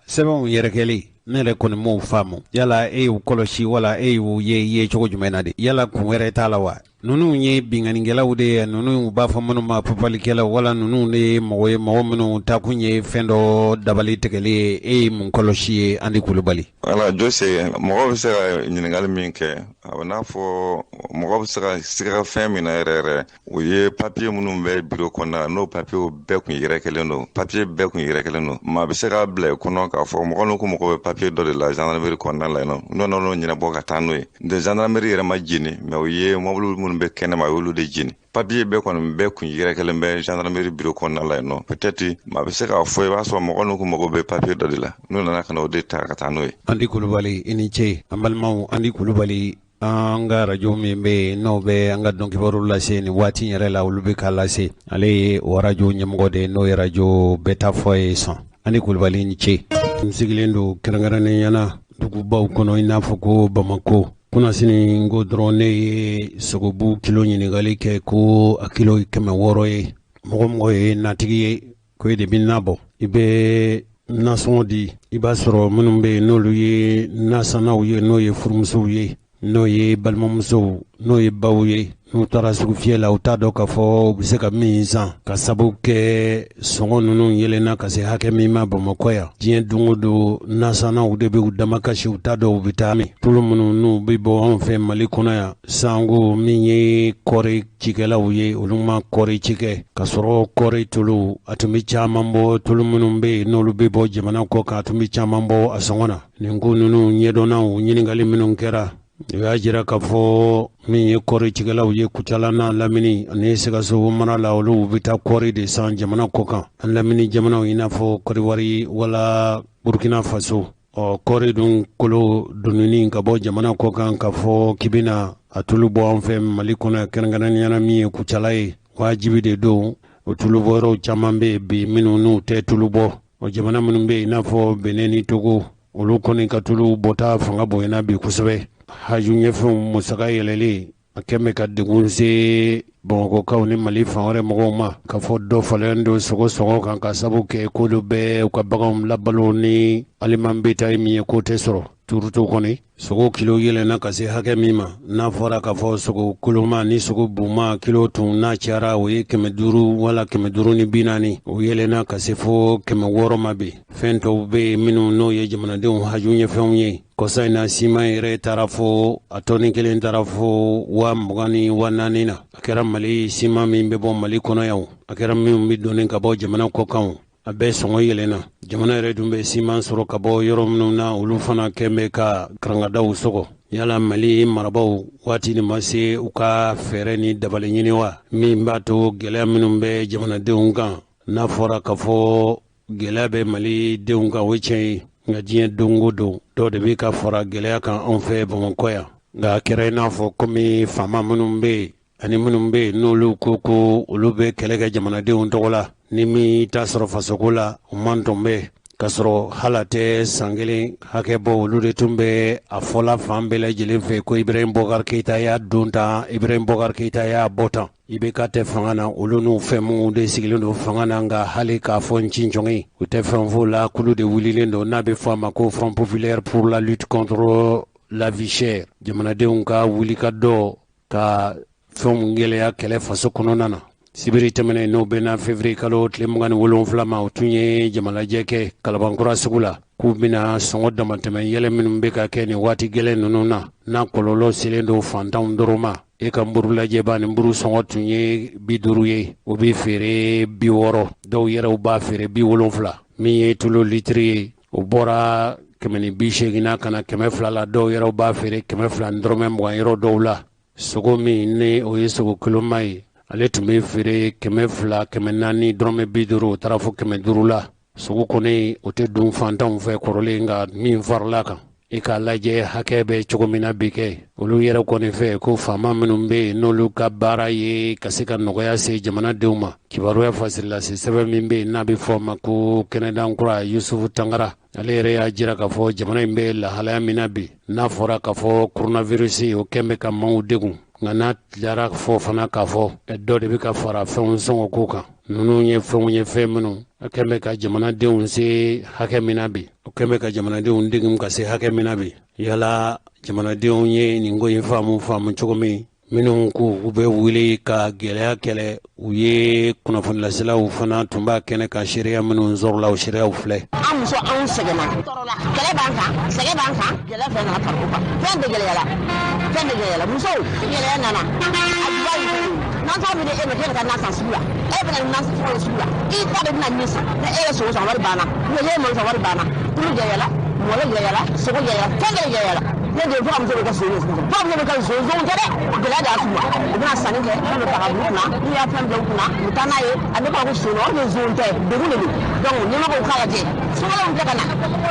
sɛbɛnw yɛrɛ kɛli ne yɛrɛ kɔni m'o faamu yala e y'u kɔlɔsi wala e y'u ye cogo jumɛn na de yala kun wɛrɛ t'a la wa nunu ye binganikɛlaw de ye nunu b'a fɔ minnu ma papalikɛlaw wala nunu de ye mɔgɔ ye mɔgɔ minnu ta kun ye fɛn dɔ dabali tigɛli ye e ye mun kɔlɔsi ye Andi Kulubali. Wala Jose mɔgɔ bɛ se ka ɲininkali min kɛ a bɛ n'a fɔ mɔgɔ bɛ se ka siga fɛn min na yɛrɛ yɛrɛ o ye papiye minnu bɛ biro kɔnɔna n'o papiyew bɛɛ kun yɛrɛ kelen don papiye bɛɛ kun yɛrɛ kelen don maa bɛ se k'a bila i kɔnɔ k'a fɔ mɔgɔ n'u ko mɔgɔ bɛ papiye dɔ de la gendarmerie kɔnɔna la yen nɔ n'o ɲɛnabɔ ka taa n'o ye de gendarmerie yɛrɛ ma jeni mais o ye mɔbili minnu bɛ kɛnɛma a y'olu de jeni papiye bɛɛ kɔni bɛɛ kun yɛrɛ kelen bɛ gendarmerie bureau kɔnɔna la yen nɔ peut-être maa bɛ se k'a fɔ i b'a sɔrɔ mɔgɔ n'u ko mɔgɔ bɛ papiye dɔ de la n'u nana ka na o de ta ka taa n'o ye. Andi Kulubali i ni ce an balimaw Andi Kulubali an ka radio min bɛ yen n'o bɛ an ka dɔnkibaru lase nin waati yɛrɛ la olu bɛ k'a lase ale ye o radio ɲɛmɔgɔ de n'o ye radio bɛɛ fɔ ye sɔn Andi Kulubali i ni ce n sigilen don kɛrɛnkɛrɛnnenya la dugubaw kɔnɔ i n'a fɔ ko Bamako kunasini ko dɔrɔn ne ye sogobu kilo ɲininkali kɛ ko a kilo 600 ye mɔgɔ ye natigi ye ko e de bɛ nabɔ i bɛ nasɔngɔ di i b'a sɔrɔ minnu bɛ yen n'olu ye nasanaw ye n'o ye furumusow ye n'o ye balimamusow n'o ye baw ye n'u taara sugu fiyɛ la u t'a dɔn k'a fɔ u bɛ se ka min san ka sababu kɛ sɔngɔ ninnu yɛlɛnna ka se hakɛ min ma Bamakɔ yan diɲɛ don o don nasanaw de bɛ u dama kasi u t'a dɔn u bɛ taa min tulu minnu n'u bɛ bɔ anw fɛ Mali kɔnɔ yan sango min ye kɔɔri cikɛlaw ye olu ma kɔɔri ci kɛ ka sɔrɔ kɔɔri tulu a tun bɛ caman bɔ tulu minnu bɛ yen n'olu bɛ bɔ jamana kɔ kan a tun bɛ caman bɔ a sɔngɔ na nin ko ninnu ɲɛdɔnnaw ɲininkali minnu kɛra o y'a jira k'a fɔ min ye kɔɔri cikɛlaw ye Kucala n'a Lamini ani Sikaso mara la olu bɛ taa kɔɔri de san jamana kɔ kan an Lamini jamanaw i n'a fɔ Côte d'Ivoire wala Burkina Faso kɔɔri dun kolo donnini ka bɔ jamana kɔ kan k'a fɔ k'i bɛna a tulu bɔ an fɛ Mali kɔnɔ kɛrɛnkɛrɛnnenya min ye Kucala ye wajibi de don o tulu bɔyɔrɔw caman bɛ yen bi minnu n'u tɛ tulu bɔ o jamana minnu bɛ yen i n'a fɔ Benin ni Togo olu kɔni ka tulu bɔta fanga bonyana bi kosɛbɛ haju ɲɛfɛnw musaka yɛlɛlen a kɛn bɛ ka degun se Bamakɔkaw ni Mali fan wɛrɛ mɔgɔw ma ka fɔ dɔ falen don sɔgɔ kan ka sababu kɛ k'olu bɛ u ka baganw labalo ni aliment bétail min ye k'o tɛ sɔrɔ turuto kɔni sogo kilo yɛlɛnna ka se hakɛ min ma n'a fɔra k'a fɔ sogo koloma ni sogo buma kilo tun n'a cayara o ye 500 wala 540 o yɛlɛnna ka se fo 600 ma bi fɛn tɔw bɛ yen minnu n'o ye jamanadenw haju ɲɛfɛnw ye kɔsa in na siman yɛrɛ taara fo a tɔni kelen taara fo 20,000 na a kɛra Mali siman min bɛ bɔ Mali kɔnɔ yan a kɛra min bɛ donni ka bɔ jamana kɔ kan a bɛɛ sɔngɔ yɛlɛnna jamana yɛrɛ dun bɛ siman sɔrɔ ka bɔ yɔrɔ minnu na olu fana kɛn bɛ ka karangadaw sɔgɔ yala Mali marabaw waati ni ma se u ka fɛɛrɛ ni dabali ɲini wa min b'a to gɛlɛya minnu bɛ jamanadenw kan n'a fɔra ka fɔ gɛlɛya bɛ Mali denw kan o ye tiɲɛ ye nka diɲɛ don o don dɔw de bɛ ka fara gɛlɛya kan anw fɛ Bamakɔ yan nka a kɛra i n'a fɔ komi faama minnu bɛ yen ani minnu bɛ yen n'olu ko olu bɛ kɛlɛ kɛ jamanadenw tɔgɔ la ni min t'a sɔrɔ fasoko la o man tɔn bɛ ka sɔrɔ hala tɛ san kelen hakɛ bɔ olu de tun bɛ a fɔla fan bɛɛ lajɛlen fɛ ko Ibrahim Bokar Keita y'a don tan Ibrahim Bokar Keita y'a bɔ tan IBK tɛ fanga na olu n'u fɛn minnu de sigilen don fanga na nka hali k'a fɔ Ncinjɔngi u tɛ fɛn fɔ la kulu de wulilen don n'a bɛ fɔ a ma ko Front Populaire pour la lutte contre la vie chère jamanadenw ka wuli ka dɔ ka fɛnw gɛlɛya kɛlɛ faso kɔnɔna na sibiri tɛmɛnen n'o bɛnna février kalo tile 27 ma o tun ye jamalajɛ kɛ Kalabankura sugu la k'u bɛna sɔngɔ damatɛmɛ yɛlɛ minnu bɛ ka kɛ nin waati gɛlɛn ninnu na n'a kɔlɔlɔ selen don fantanw dɔrɔn ma e ka nburu lajɛba ni nburu sɔngɔ tun ye 50 ye o bɛ feere 60 dɔw yɛrɛw b'a feere 70 min ye tulu litiri ye o bɔra 180 kana 200 la dɔw yɛrɛw b'a feere 200 ni dɔrɔmɛ 20 yɔrɔ dɔw la sogo min ni o ye sogo kiloma ye ale tun bɛ feere 200 400 dɔrɔmɛ 50 o taara fo 500 la sugu kɔni o tɛ dun fantanw fɛ kɔrɔlen nka min farala kan i k'a lajɛ hakɛ bɛ cogo min na bi kɛ olu yɛrɛ kɔni fɛ ko faama minnu bɛ yen n'olu ka baara ye ka se ka nɔgɔya se jamanadenw ma kibaruya fasililasi sɛbɛn min bɛ yen n'a bɛ fɔ ma ko kɛnɛdankura Yusufu Tangara ale yɛrɛ y'a jira k'a fɔ jamana in bɛ lahalaya min na bi n'a fɔra k'a fɔ coronavirus o kɛn bɛ ka maaw degun nka n'a tilara fɔ fana k'a fɔ dɔ de bɛ ka fara fɛnw sɔngɔ ko kan ninnu ye fɛnw ye fɛn minnu a kɛn bɛ ka jamanadenw se hakɛ min na bi o kɛn bɛ ka jamanadenw degun ka se hakɛ min na bi yala jamanadenw ye nin ko in faamu cogo min minnu ko u bɛ wuli ka gɛlɛya kɛlɛ u ye kunnafonilaselaw fana tun b'a kɛnɛ ka sariya minnu sɔrɔla o sariyaw filɛ. An muso anw sɛgɛnna tɔɔrɔ la kɛlɛ b'an kan sɛgɛ b'an kan gɛlɛya fɛn nana far'o kan fɛn bɛɛ gɛlɛyala musow gɛlɛya nana a duba yi n'an t'a minɛ e ma k'e ka taa na san sugu la e bɛna na fɔlɔ sugu la i ta de bɛna min san ne e ye sogo san wari banna ou bien e ye malo san wari banna tulu gɛlɛyala mɔlɔ gɛlɛyala sogo gɛlɛyala fɛn bɛɛ gɛlɛyala ne de fɔ muso bɛ ka sogo sugu fɔ muso bɛ ka sogo tɛ dɛ gɛlɛya de y'a sugu la u bɛna sanni kɛ fɛn bɛ taga b'u kunna n'u y'a fɛn bila u kunna u taa n'a ye a bɛ fɔ ko sogo o de ye zon tɛ degun de don donc ɲɛmɔgɔw k'a lajɛ sunkalo tɛ ka na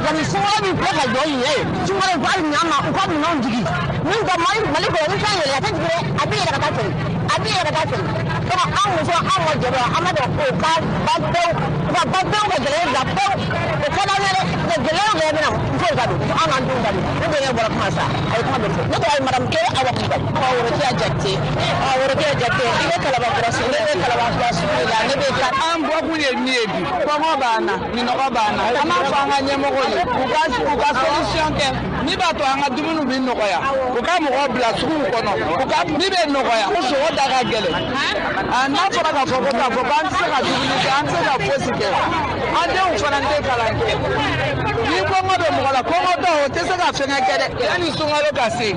yanni sunkalo min filɛ ka jɔ yen ye sunkalo in ko hali ɲan ma u ka minɛnw jigi min ka mali kɔnɔ ni fɛn yɛlɛ a tɛ jigi dɛ a bɛ yɛlɛ ka taa fɛ a bɛ yɛlɛ ka taa fɛ donc an muso an ka jɛbɛ an bɛ dɔn o ka ban pewu u ka ban pewu ka gɛlɛya bila pewu o ka d'an ye dɛ gɛlɛya bɛɛ bɛ na musow ka don an k'an denw ka don ne bɛ bɔra kuma sa a ye kuma bɛ fɔ ne tɔgɔ ye madamu kere awa kulubali Worotila Jakite i bɛ Kalaban sugu ne bɛ Kalaban sugu la ne bɛ ka an bɔkun ye min ye bi kɔngɔ b'an na minɔgɔ b'an na an b'a fɔ an ka ɲɛmɔgɔw ye u ka solution kɛ min b'a to an ka dumuni bɛ nɔgɔya u ka mɔgɔw bila suguw kɔnɔ min bɛ nɔgɔya ko sogo da ka gɛlɛn n'a fɔra k'a fɔ k'an tɛ se ka dumuni kɛ an tɛ se ka fosi kɛ an denw fana tɛ kalan kɛ ni kɔngɔ bɛ mɔgɔ la kɔngɔtɔ o tɛ se ka fɛngɛ kɛ dɛ yanni sunkalo ka se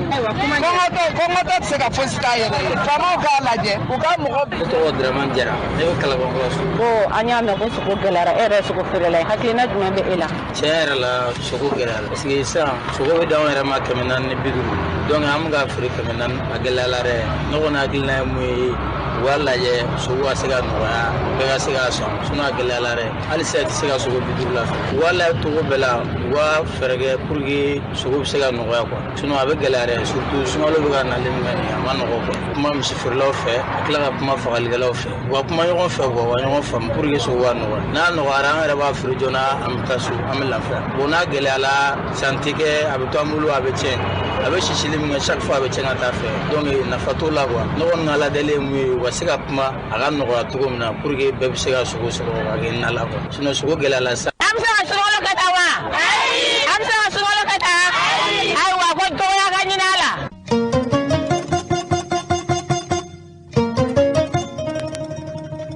kɔngɔtɔ tɛ se ka fosi k'a yɛrɛ ye faamaw k'a lajɛ u ka mɔgɔ. Ne tɔgɔ Dramane Jara ne bɛ Kalaban sugu. An y'a mɛn ko sogo gɛlɛyara e yɛrɛ sogo feerela ye hakilina jumɛn bɛ e la. Tiɲɛ yɛrɛ la sogo gɛlɛyara parce que sisan sogo bɛ d'anw yɛrɛ ma 450 ni 50 donc an bɛ ka feere 440 a gɛlɛyara dɛ ne kɔni hakilina ye mun ye u b'a lajɛ sogo ka se ka nɔgɔya bɛɛ ka se k'a sɔn sinon a gɛlɛyara dɛ hali sisan tɛ se ka sogo 50 la feere u b'a lajɛ togo bɛɛ la u ka fɛɛrɛ kɛ pour que sogo bɛ se ka nɔgɔya quoi sinon a bɛ gɛlɛya dɛ surtout sunkalo bɛ ka nali min kɛ nin a ma nɔgɔ quoi kuma misi feerelaw fɛ ka tila ka kuma fagalikɛlaw fɛ u ka kuma ɲɔgɔn fɛ quoi u ka ɲɔgɔn faamu pour que sogo ka nɔgɔya n'a nɔgɔyara an yɛrɛ b'a feere joona an bɛ taa so an bɛ lafiya bon n'a gɛlɛyara san tɛ kɛ a bɛ to an bolo a bɛ tiɲɛ a bɛ sisili min kɛ chaque fois a bɛ tiɲɛ ka taa fɛ donc nafa t'o la quoi ne kɔni ka ladali ye mun ye u ka se ka kuma a ka nɔgɔya cogo min na pour que bɛɛ bɛ se ka sogo sɔrɔ ka kɛ na la quoi sinon sogo gɛlɛyara sa. An bɛ se ka sogolo kɛ tan wa? Ayi. An bɛ se ka sogolo kɛ tan? Ayi. Ayiwa ko dɔgɔya ka ɲini a la.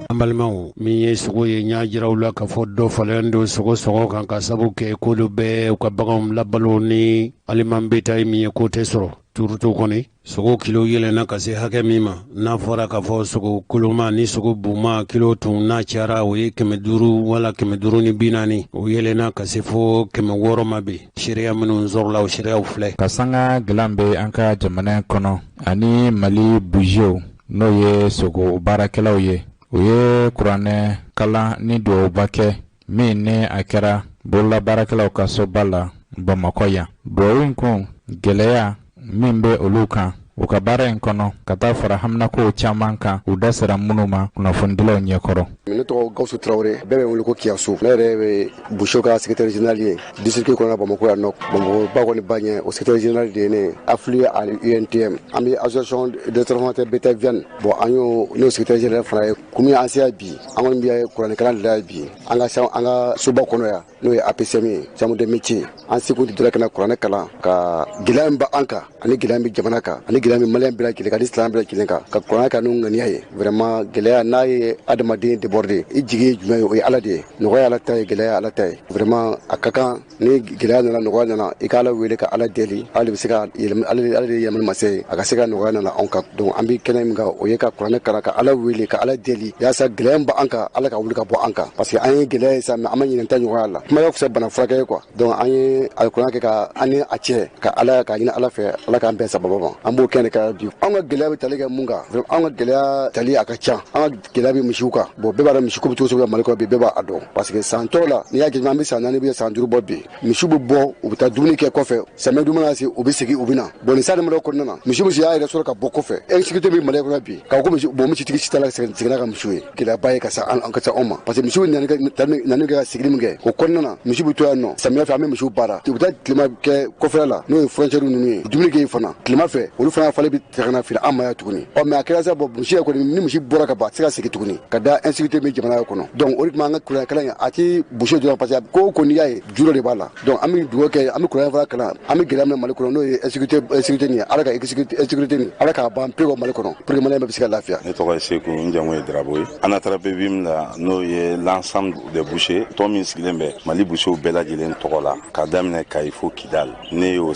An balimaw min ye sogo ye ɲa jiraw la k'a fɔ dɔ falen don sogo sɔgɔ kan ka sabu kɛ k'olu bɛɛ u ka baganw labalo ni aliman beta min ye k'o tɛ sɔrɔ turuto kɔni sogo kilo yɛlɛnna ka se hakɛ min ma n'a fɔra k'a fɔ sogo koloma ni sogo buma kilo tun n'a cayara o ye 500 wala 540 o yɛlɛnna ka se fo 600 ma bi sariya minnu sɔrɔla o sariyaw filɛ ka sanga gilan bɛ an ka jamana kɔnɔ ani Mali bujew n'o ye sogo baarakɛlaw ye o ye kuranɛ kalan ni duwawuba kɛ min ni a kɛra bolola baarakɛlaw ka soba la Bamakɔ yan duwawu in kun gɛlɛya min bɛ olu kan u ka baara in kɔnɔ ka taa fara haminakow caman kan u da sera minnu ma kunnafonidilaw ɲɛkɔrɔ. Ne tɔgɔ Gawusu Tarawele bɛɛ bɛ wele ko Kiyasu ne yɛrɛ bɛ Buso ka secrétaire général ye district kɔnɔ Bamakɔ yan nɔ Bamakɔ ba kɔni ba ɲɛ o secrétaire général de ye ne affilié à l'UNTM an bɛ association de transformateurs bétail viande bon an y'o n'o secrétaire général fana ye komi an sera bi an kɔni bɛ kuranɛkalan de la bi an ka soba kɔnɔ yan n'o ye APCM ye chambre de métier an seko de dira ka na kuranɛ kalan ka gɛlɛya min bɛ an kan ani gɛlɛya min bɛ jamana kan ani gɛlɛya min maliyɛn bɛɛ lajɛlen kan ni silamɛ bɛɛ lajɛlen kan ka kuranɛ kan n'o ŋaniya ye vraiment gɛlɛya n'a ye adamaden débordé i jigi ye jumɛn ye o ye Ala de ye nɔgɔya Ala ta ye gɛlɛya Ala ta ye vraiment a ka kan ni gɛlɛya nana nɔgɔya nana i ka Ala wele ka Ala deli ale bɛ se ka yɛlɛma ale de ye yɛlɛmani masa ye a ka se ka nɔgɔya nana anw kan donc an bɛ kɛnɛ min kan o ye ka kuranɛ kalan ka Ala wele ka Ala deli yaasa gɛlɛya min b'an kan Ala ka wuli ka bɔ an kan parce que an ye gɛlɛya ye sa mais an ma ɲinɛ ta ɲɔgɔnya la kuma ya fisa bana furakɛ ye quoi donc an ye alikuranɛ kɛ ka an ni a cɛ ka ala ka ɲini ala fɛ ala k'an bɛn sababa ma an b'o kɛ de ka bi an ka gɛlɛya bɛ tali kɛ mun kan an ka gɛlɛya tali a ka ca an ka gɛlɛya bɛ misiw kan bon bɛɛ b'a dɔn misi ko bɛ cogo Mali kɔnɔ bi bɛɛ b'a dɔn parce que san tɔw la n'i y'a jate an bɛ san 4 bɛ san 5 bɔ bi misiw bɛ bɔ u bɛ taa dumuni kɛ kɔfɛ samiyɛ dumuni na se u bɛ segin u bɛ na bon nin san nimero kɔnɔna na misiw y'a yɛrɛ sɔrɔ ka bɔ kɔfɛ insécurité bɛ Mali kɔnɔ bi ka ko misitigi si t'a la seginna ka misiw ye gɛlɛyaba ye ka se anw ma parce que misiw nani kɛ ka sigili min kɛ o kɔnɔna na misiw bɛ to yan nɔ samiyɛ fɛ an bɛ misiw baara u bɛ taa tilema kɛ kɔfɛla la n'o ye frontière ninnu ye dumuni kɛ yen fana tilema fɛ olu fana falen bɛ ta ka na feere an ma yan tuguni mais a kɛra sa bɔ misi yɛrɛ kɔni ni misi bɔra ka ban a tɛ se ka segin tuguni ka da insécurité bɛ jamana ye kɔnɔ donc o de tuma an ka kuranɛ kalan in a tɛ boucher dɔrɔn parce que ko o ko n'i y'a ye juro de b'a la donc an bɛ dugawu kɛ an bɛ kuranɛ fana kalan an bɛ gɛlɛya min Mali kɔnɔ n'o ye insécurité nin ye ala ka insécurité nin ala k'a ban pewu Mali kɔnɔ pour que Malien bɛ se ka lafiya. Ne tɔgɔ ye Seku n jamu ye Darabo ye an attrape BIM la n'o ye l'ensemble des bouchers tɔn min sigilen bɛ Mali bouchers bɛɛ lajɛlen tɔgɔ la ka daminɛ Kayi fo Kidal ne y'o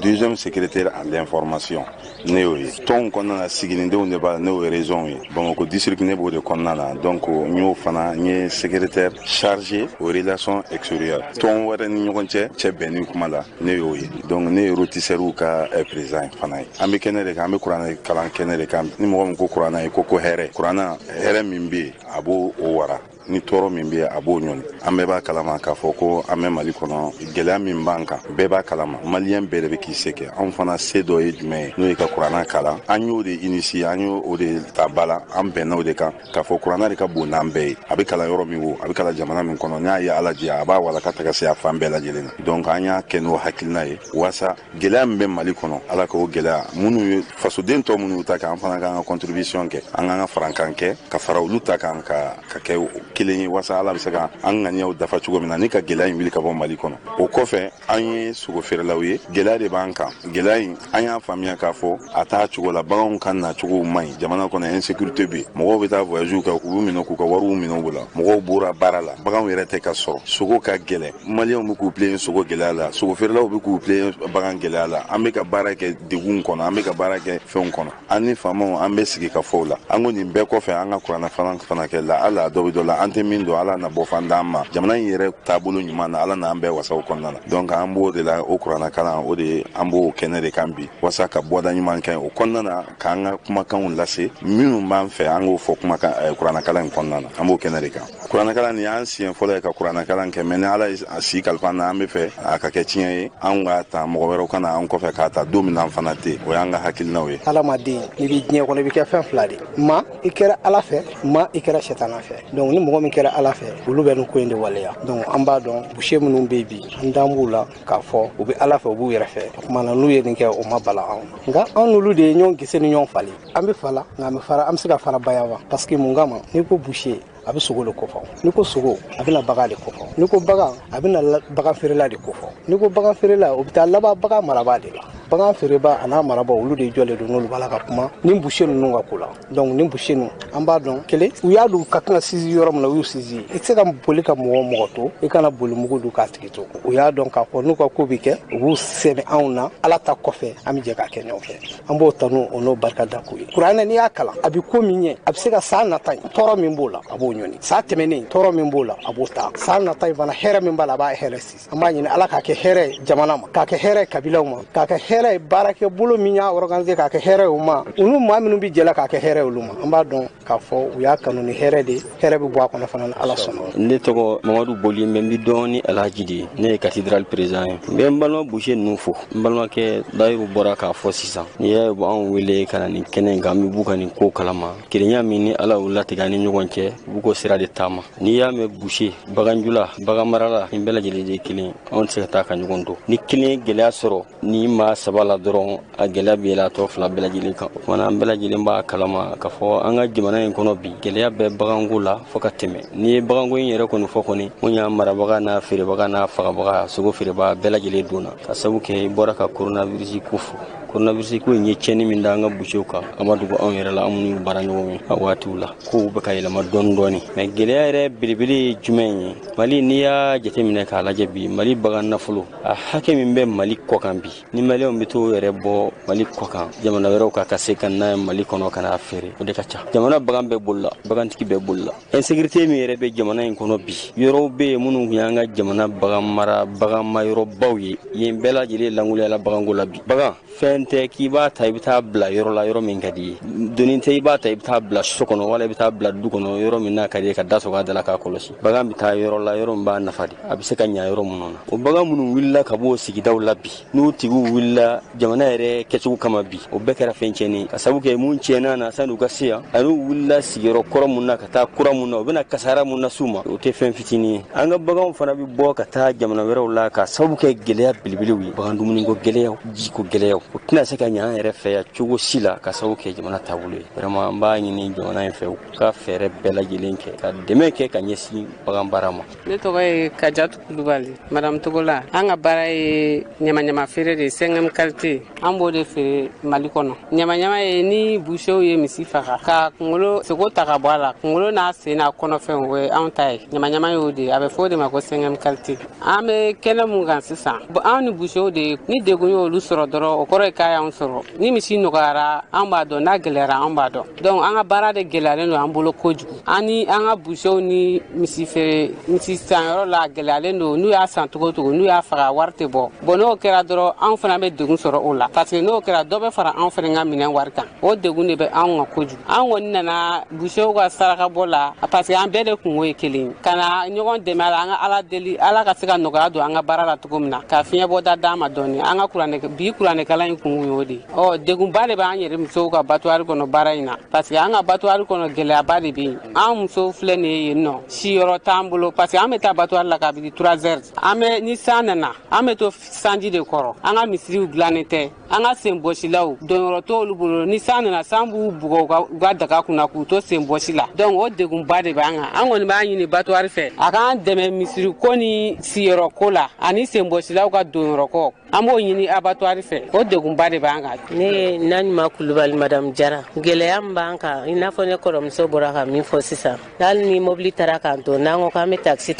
deuxième secrétaire à l'information ne y'o ye tɔn kɔnɔna na siginidenw de b'a la ne y'o raison ye Bamakɔ district ne b'o de kɔnɔna na donc n y'o fana n ye secrétaire chargé aux relations extérieures tɔn wɛrɛ ni ɲɔgɔn cɛ bɛnni kuma la ne y'o ye donc ne ye rôtisseur ka président fana ye an bɛ kɛnɛ de kan an bɛ kuranɛ kalan kɛnɛ de kan ni mɔgɔ min ko kuranɛ ye ko hɛrɛ kuranɛ hɛrɛ min bɛ yen a b'o wara ni tɔɔrɔ min bɛ a b'o ɲɔni an bɛɛ b'a kalama k'a fɔ ko an bɛ Mali kɔnɔ gɛlɛya min b'an kan bɛɛ b'a kalama maliyɛn bɛɛ de bɛ k'i se kɛ anw fana se dɔ ye jumɛn ye n'o ye ka kuranɛ kalan an y'o de initier an y'o de ta ba la an bɛnna o de kan k'a fɔ kuranɛ de ka bon n'an bɛɛ ye a bɛ kalan yɔrɔ min wo a bɛ kalan jamana min kɔnɔ n'a ye ala jɛ a b'a wala ka taga se a fan bɛɛ lajɛlen na donc an y'a kɛ n'o hakilina ye waasa gɛlɛya min bɛ Mali kɔnɔ ala k'o gɛlɛya minnu ye fasoden tɔ minnu ta kan an fana k'an ka contribution kɛ an k'an ka farankan kɛ ka fara olu ta kan ka kɛ kelen ye waasa ala bɛ se ka an ŋaniyaw dafa cogo min na ni ka gɛlɛya in wuli ka bɔ Mali kɔnɔ o kɔfɛ an ye sogo feerelaw ye gɛlɛya de b'an kan gɛlɛya in an y'a faamuya k'a fɔ a t'a cogo la baganw ka na cogo man ɲi jamana kɔnɔ insécurité bɛ yen mɔgɔw bɛ taa voyage kɛ k'u minɛ k'u ka wariw minɛ u la mɔgɔw bɔra baara la baganw yɛrɛ tɛ ka sɔrɔ sogo ka gɛlɛn maliyɛnw bɛ k'u pilen sogo gɛlɛya la sogo feerelaw bɛ k'u pilen bagan gɛlɛya la an bɛ ka baara kɛ degun kɔnɔ an bɛ ka baara kɛ fɛnw kɔnɔ an ni faamaw an bɛ sigi ka fɔ o la an ko nin bɛɛ kɔfɛ an ka kuranɛ fana kɛ la ala dɔ bɛ dɔ la an tɛ min dɔn ala na bɔ fan d'an ma jamana in yɛrɛ taabolo ɲuman na ala n'an bɛɛ wasaw kɔnɔna na donc an b'o de la o kuranɛ kalan o de an b'o kɛnɛ de kan bi wasa ka bɔda ɲuman kɛ o kɔnɔna na k'an ka kumakanw lase minnu b'an fɛ an k'o fɔ kuranɛ kalan in kɔnɔna na an b'o kɛnɛ de kan kuranɛ kalan nin y'an siɲɛ fɔlɔ ye ka kuranɛ kalan kɛ mais ni ala ye a si kalifa na an bɛ fɛ a ka kɛ tiɲɛ ye an k'a ta mɔgɔ wɛrɛw ka na an kɔfɛ k'a ta don min na an fana tɛ o y'an ka hakilinaw ye. Adamaden n'i bɛ diɲɛ kɔnɔ i bɛ kɛ fɛn fila de ma i kɛra ala fɛ ma i kɛra sɛtana fɛ donc ni mɔgɔ min kɛra ala fɛ olu bɛ nin ko in de waleya donc an b'a dɔn boucher minnu bɛ bi an dan b'u la k'a fɔ u bɛ ala fɛ u b'u yɛrɛ fɛ o tuma na n'u ye nin kɛ o ma bala anw nka anw n'olu de ye ɲɔgɔn gese ni ɲɔgɔn falen an bɛ fala nka an bɛ se ka fara bayaba parce que mun kama n'i ko boucher a bɛ sogo de kofɔ n'i ko sogo a bɛ na bagan de kofɔ n'i ko bagan a bɛ na bagan feerela de kofɔ n'i ko bagan feerela o bɛ taa laban bagan marabaa de la bagan feereba a n'a marabaa olu de jɔlen don n'olu b'a la ka kuma ni boucher ninnu ka ko la donc ni boucher ninnu an b'a dɔn kelen u y'a don ka kan ka sisi yɔrɔ min na u y'u sisi i tɛ se ka boli ka mɔgɔ to i kana boli mugu don k'a tigi to u y'a dɔn k'a fɔ n'u ka ko bɛ kɛ u b'u sɛbɛn anw na ala ta kɔfɛ an bɛ jɛ k'a kɛ ɲɔgɔn fɛ an b'o tanu o n'o barika da k'u ye kuranɛ n'i y'a kalan a bɛ ko min ɲɛ a bɛ se ka san nata yen tɔɔrɔ min b'o la a b'o ɲɔni san tɛmɛnen tɔɔrɔ min b'o la a b'o ta san nata yen fana hɛrɛ min b'a la a b'a hɛrɛ sisi an b'a ɲini ala k'a kɛ hɛrɛ jamana ma k'a kɛ hɛrɛ kabilaw ma k'a kɛ hɛrɛ baarakɛ bolo min y'a organiser k'a kɛ hɛrɛ u ma olu maa minnu bɛ jɛla k'a kɛ hɛrɛ olu ma an b'a dɔn k'a fɔ u y'a kanu ni hɛrɛ de hɛrɛ bɛ bɔ a kɔnɔ fana ni ala sɔnna. Ne tɔgɔ Mamadu Boli mais n bɛ dɔn ni Alhaji de ye ne ye cathédrale président ye n bɛ n balima boucher ninnu fo n balimakɛ Dayiru bɔra k'a fɔ sisan n'i y'a ye anw wele ka na nin kɛnɛ in kan an bɛ b'u ka nin ko kalama kelenya min ni ala y'u latigɛ ani ɲɔgɔn cɛ u b'u ko sira de taama n'i y'a mɛn boucher baganjula bagan marala nin bɛɛ lajɛlen de ye kelen anw tɛ se ka taa ka ɲɔgɔn don ni kelen ye gɛlɛya sɔrɔ ni maa saba la dɔrɔn a gɛlɛya bɛ yɛlɛ a tɔ fila bɛɛ lajɛlen kan o kumana an bɛɛ lajɛlen b'a kalama k'a fɔ an ka jamana in kɔnɔ bi gɛlɛya bɛ baganko la fo ka tɛmɛ n'i ye baganko in yɛrɛ kɔni fɔ kɔni mun y'a marabaga n'a feerebaga n'a fagabaga sogo feerebaga bɛɛ lajɛlen donna ka sabu kɛ i bɔra ka coronavirus ko fɔ coronavirus ko nye cheni min da nga bushew ka amadu ko on yere la amunu baranyo a watu la ko be kay la ma don doni mais gelere bilibili jumenyi mali niya jete min ka la jabi mali bagan na fulu a hake min be mali ko kan bi ni mali on bito yere bo mali ko kan jamana wero ka kase kan na mali kono kana afere o de ka cha jamana bagan be bulla bagan tiki be bulla insécurité mi yere be jamana en kono bi yoro be munu yanga jamana bagan mara bagan mayro bawye yin bela jile langule la bagan gola bi bagan fente ki ba taybita bla yoro la yoro min kadi donin tay ba taybita bla sokono wala bita bla dukono yoro min na kadi ka daso ga dala ka kolosi bagan bita yoro la yoro mba nafadi abise kanya yoro munona o bagan munu willa ka bo sigi daw labbi no tigu willa jamana yere kecu kama bi o bekara fenceni kasabu ke mun cena na sanu gasiya anu willa sigiro koro munna ka ta kura munna o bina kasara munna suma o te fen fitini anga bagan fana bi bo ka ta jamana wero la ka sabu ke geleya bilbiliwi bagan dumuni go geleya ji ko geleya o tina se ka nya yere fe ya chugo sila ka sabu ke jamana tabulu vraiment mba ni jamana en fe ka fere bela jilenke ka deme ke ka nyesi bagan barama ne to ga Kajatu Kulubali madame Togola anga barai nyama fere de sengam kalti ambo de fe malikono nyama e ni bushew ye misi faga ka ngolo sego taka bwala ngolo na sena kono fe we antai nyama yo de abe fode ma ko sengam kalti ame kena mungan sisa an bushew de ni de gonyo lu soro doro o kore kaya on soro ni misi no gara amba do na gelera amba do donc anga bara de gelale no ambulo koju ani anga bushew ni misi fe misi sanro la gelale no nu ya santugo to nu ya faga warte bo bono kera doro an fana be degun soro ola parce que no kera do be fara an fana ngaminen warkan o degun ne be an ga koju an woni nana bushew ga saraka bola parce que an be de kun we kelin kana nyogon de mala an ala deli ala ka siga no ga do an ga barala to gumna ka finya boda dama doni an ga kurane bi kurane kala kun yodi o degun bale ba an yere muso ga batwari kono baraina parce que an ga batwari kono gele abade bi an muso flene yeno si yoro tambulo parce que an meta batwari la ka bi 3h ame ni sanana ame to sanji de koro an ga misiri glanete an ga sembosilaw don yoro to lubulo ni sanana sambu bugo ga daga kuna ku to sembosila donc o degun bade ba an woni ba yini batwari fe aka deme misiri koni si yoro kola ani sembosilaw ga don yoro ko amo yini abatwari fe o degun bade ba ne nani ma Kulubali madame Jara geleyam banka ina fone korom so boraka mi fo sisa dal ni mobili taraka to nango ka me taxi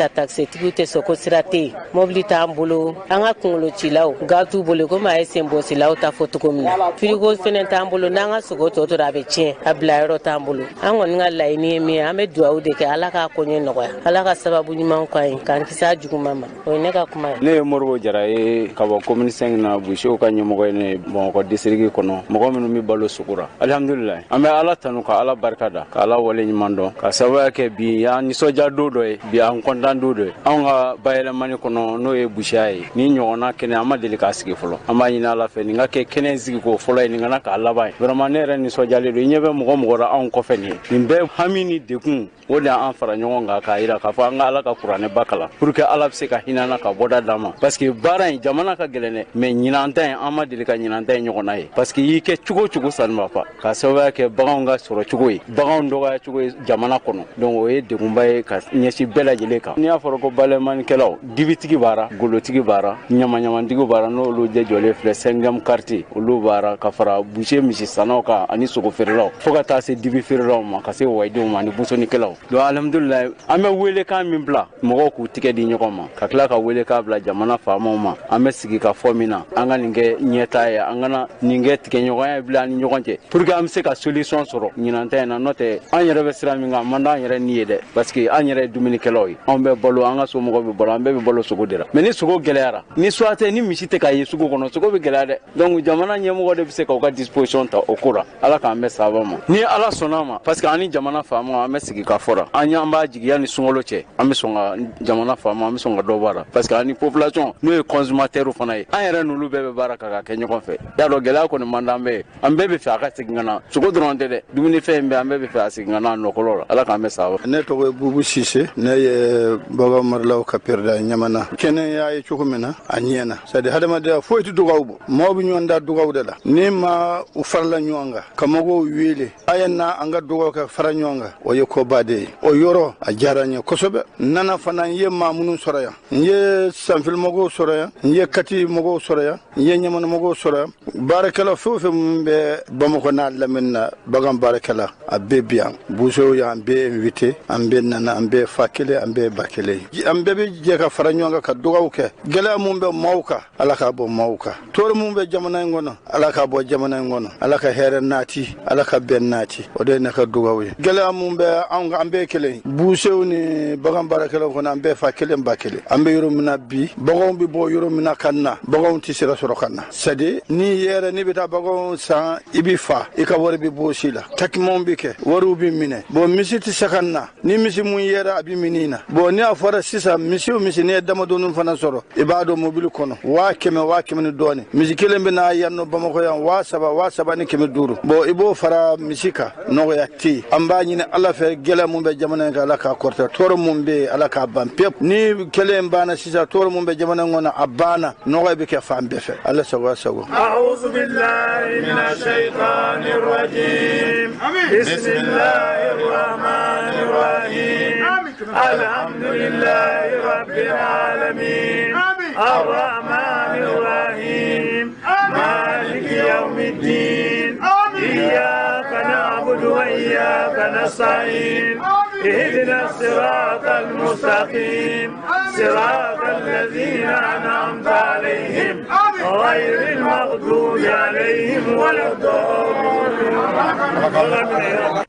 tibute soko sirate mobili tambulo anga kungulo chilaw gatu bole ko ma esembo silaw ta foto ko mi frigo fenen tambulo nanga sogo to rabe chen abla ro tambulo angon nga laini mi ame duaw de ke alaka konye no ala ka sababu ni man kwai kan kisa jugu mama o ne ka kuma ne morbo Jara e ka bo commune 5 na busho ka nyomo ko ne bon ko district kono mo minu mi balo sukura alhamdulillah ame ala tanu ka ala barkada ka ala wale nyimando ka sawa ke bi ya ni soja dodo e bi an kondan dodo an ga bayele mani kono no e bushaye ni nyona kene amadeli ka sigi folo ama nyina ala fe ni nga ke kene sigi ko folo ni nga ka ala bay vraiment ne re ni soja le do nyebe mo ra an ko fe ni be hamini dekun wala an fara nyonga ka ira ka fa nga ala ka qur'ane bakala pour que ala se ka hinana ka boda dama parce que baran jamana ka gelene me nyinantan amadeli ka nyinantan nyona e parce que yike chugo sanma fa ka sawa ke baganga soro chugo yi bagang doga chugo jamana kono donc o ye degumbaye ka nyesi bela jele ka ni aforo ko bale man kelaw dibitigi bara golotigi bara nyama digo bara no lu je jole fle sengam quartier lu bara ka fara boucher misi sanoka ani soko ferlo foka ta se dibi ferlo ma ka se waydo ma ni buso ni kelaw do alhamdulillah ame wele ka min bla mo ko tike di nyokoma ka kla ka wele ka bla jamana fa ma ame sigi ka fomina anga ninge nyeta ya anga ninge tike nyokoya bla ni nyokonje pour que am se ka solution soro nyinanta na note an yere be sira mi nga manda yere ni yede parce que an yere dumini keloy on be bolo anga so mo go be bolo ambe be bolo sugo dira mais ni sugo gelera ni soate ni misite ka yi sugo kono sugo be gelade donc jamana nyemo go de se ka disposition ta okura ala ka ambe sabama ni ala sonama parce que ani jamana fama ambe sigi ka fora anya amba jigi yani sungolo che ambe songa jamana fama ambe songa dobara parce que ani population no e consommateur fana an yere no lu be baraka ka kenyo konfe ya do gela ko ni manda ambe be fa ka sigana sugo dronde de dumini fe mbe ambe be fa sigana no kolora ala ka ambe sawa ne to bubu sise ne ye baba marlaw ka perda nyamana kenen ya e chukumena anyena sadi hadama de foyti dugawbo mobi nyonda dugawde la ni ma u farla nyonga kamago wile ayenna anga dugaw ka fara nyonga o ye ko bade o yoro a jaranya kosobe nana fanan ye mamunun soraya ye sanfil mogo soraya ye kati mɔgɔw sɔrɔ yan n ye ɲamana mɔgɔw sɔrɔ yan baarakɛla fɛn o fɛn min bɛ Bamakɔ n'a lamɛnni na bagan baarakɛla a bɛɛ bi yan buusew y'an bɛɛ invité an bɛɛ nana an bɛɛ fa kelen an bɛɛ ba kelen an bɛɛ bɛ jɛ ka fara ɲɔgɔn kan ka dugawu kɛ gɛlɛya mun bɛ maaw kan Ala k'a bɔ maaw kan tɔɔrɔ mun bɛ jamana in kɔnɔ Ala k'a bɔ jamana in kɔnɔ Ala ka hɛrɛ naati Ala ka bɛn naati o de ye ne ka dugawu ye gɛlɛya mun bɛ an bɛɛ kelen buusew ni bagan baarakɛlaw kɔnɔ an bɛɛ fa kelen ba kelen an bɛ yɔrɔ min na bi baganw bɛ bɔ yɔrɔ min na ka na baganw tɛ sera sɔrɔ ka na c'est à dire ni yɛrɛ ni bɛ taa baganw san i bɛ fa i ka wari bɛ bɔ si la takimanw bɛ kɛ wariw bɛ minɛ bon misi tɛ se ka na ni misi mun yɛrɛ a bɛ minɛ na bon ni a fɔra sisan misi o misi ni ye damadɔnin fana sɔrɔ i b'a dɔn mobili kɔnɔ 100,000 ni dɔɔnin misi kelen bɛ na yan nɔ Bamakɔ yan 7,000 ni 500 bon i b'o fara misi kan nɔgɔya tɛ yen an b'a ɲini Ala fɛ gɛlɛya mun bɛ jamana in kan Ala k'a kɔrɔta tɔɔrɔ mun bɛ Ala k'a ban pewu ni kelen banna sisan tɔɔrɔ mun bɛ jamana in kɔnɔ a banna nɔgɔya bɛ kɛ fan bɛɛ fɛ Ala sago sago أعوذ بالله من الشيطان الرجيم بسم الله الرحمن الرحيم الحمد لله رب العالمين الرحمن الرحيم مالك يوم الدين إياك نعبد وإياك نستعين اهدنا الصراط المستقيم صراط الذين أنعمت عليهم غير المغضوب عليهم ولا الضالين.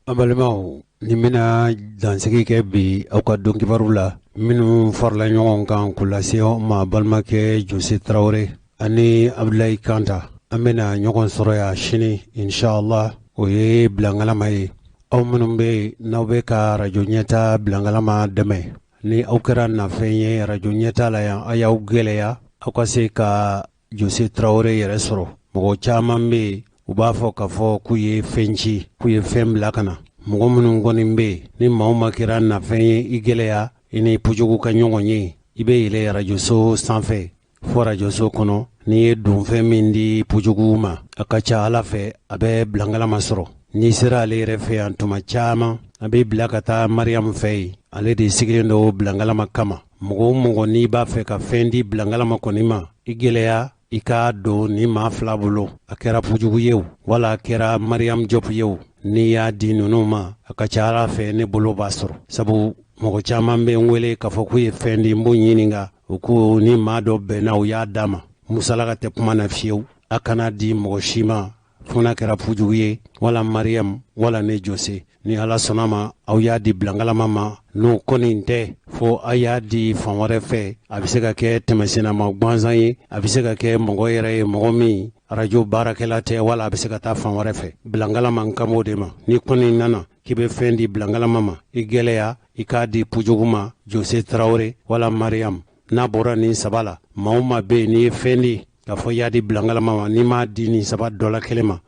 Abalimaw ni mina dansigi kɛ bi aw ka don kibaru la minnu farala ɲɔgɔn kan k'u lase ma balimakɛ Jose Traore ani Abdulayi Kanta an bɛna ɲɔgɔn sɔrɔ yan sini inshallah o ye bilangalama ye aw minnu bɛ n'aw bɛ ka radio ɲɛta bilangalama dɛmɛ ni aw kɛra nafɛn ye radio ɲɛta la yan a y'aw gɛlɛya aw ka se ka Jose Traore yɛrɛ sɔrɔ mɔgɔ caman bɛ u b'a fɔ k'a fɔ k'u ye fɛn ci k'u ye fɛn bila ka na mɔgɔ minnu kɔni bɛ ni maa ma kɛra nafɛn ye i gɛlɛya i ni pujugu ka ɲɔgɔn ye i bɛ yɛlɛ arajoso sanfɛ fo arajoso kɔnɔ n'i ye donfɛn min di pujugu ma a ka ca Ala fɛ a bɛ bilangalama sɔrɔ n'i sera ale yɛrɛ fɛ yan tuma caman a bɛ bila ka taa Mariam fɛ yen ale de sigilen don bilangalama kama mɔgɔ o mɔgɔ n'i b'a fɛ ka fɛn di bilangalama kɔni ma i gɛlɛya i k'a don ni maa fila bolo a kɛra pujugu ye o wala a kɛra Mariam Diop ye o n'i y'a di ninnu ma a ka ca Ala fɛ ne bolo b'a sɔrɔ sabu mɔgɔ caman bɛ n wele k'a fɔ k'u ye fɛn di n b'o ɲininka u ko ni maa dɔ bɛnna u y'a d'a ma musalaka tɛ kuma na fiyewu a kana di mɔgɔ si ma fo n'a kɛra pujugu ye wala Mariam wala ne Jose ni Ala sɔnna ma aw y'a di bilangalama ma n'o kɔni tɛ fo a y'a di fan wɛrɛ fɛ a bɛ se ka kɛ tɛmɛsennama gansan ye a bɛ se ka kɛ mɔgɔ yɛrɛ ye mɔgɔ min radio baarakɛla tɛ wala a bɛ se ka taa fan wɛrɛ fɛ bilangalama kan b'o de ma ni kɔni nana k'i bɛ fɛn di bilangalama ma i gɛlɛya i k'a di pujugu ma Jose Traore wala Mariam n'a bɔra nin saba la maa o maa bɛ yen n'i ye fɛn di k'a fɔ i y'a di bilangalama ma n'i m'a di nin saba dɔ la kelen ma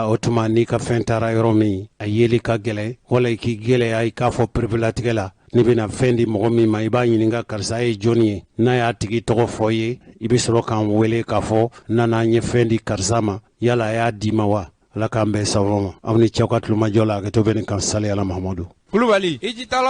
o tuma n'i ka fɛn taara yɔrɔ min a yeli ka gɛlɛn wala i k'i gɛlɛya i k'a fɔ pereperelatigɛ la n'i bɛna fɛn di mɔgɔ min ma i b'a ɲininka karisa ye jɔnni ye n'a y'a tigi tɔgɔ fɔ i ye i bɛ sɔrɔ k'an wele k'a fɔ nana an ye fɛn di karisa ma yala a y'a di ma wa Ala k'an bɛn sababa ma aw ni cɛw ka tulomajɔ la hakɛto bɛ nin kan sali Ala Mahamadu Kulubali i jitala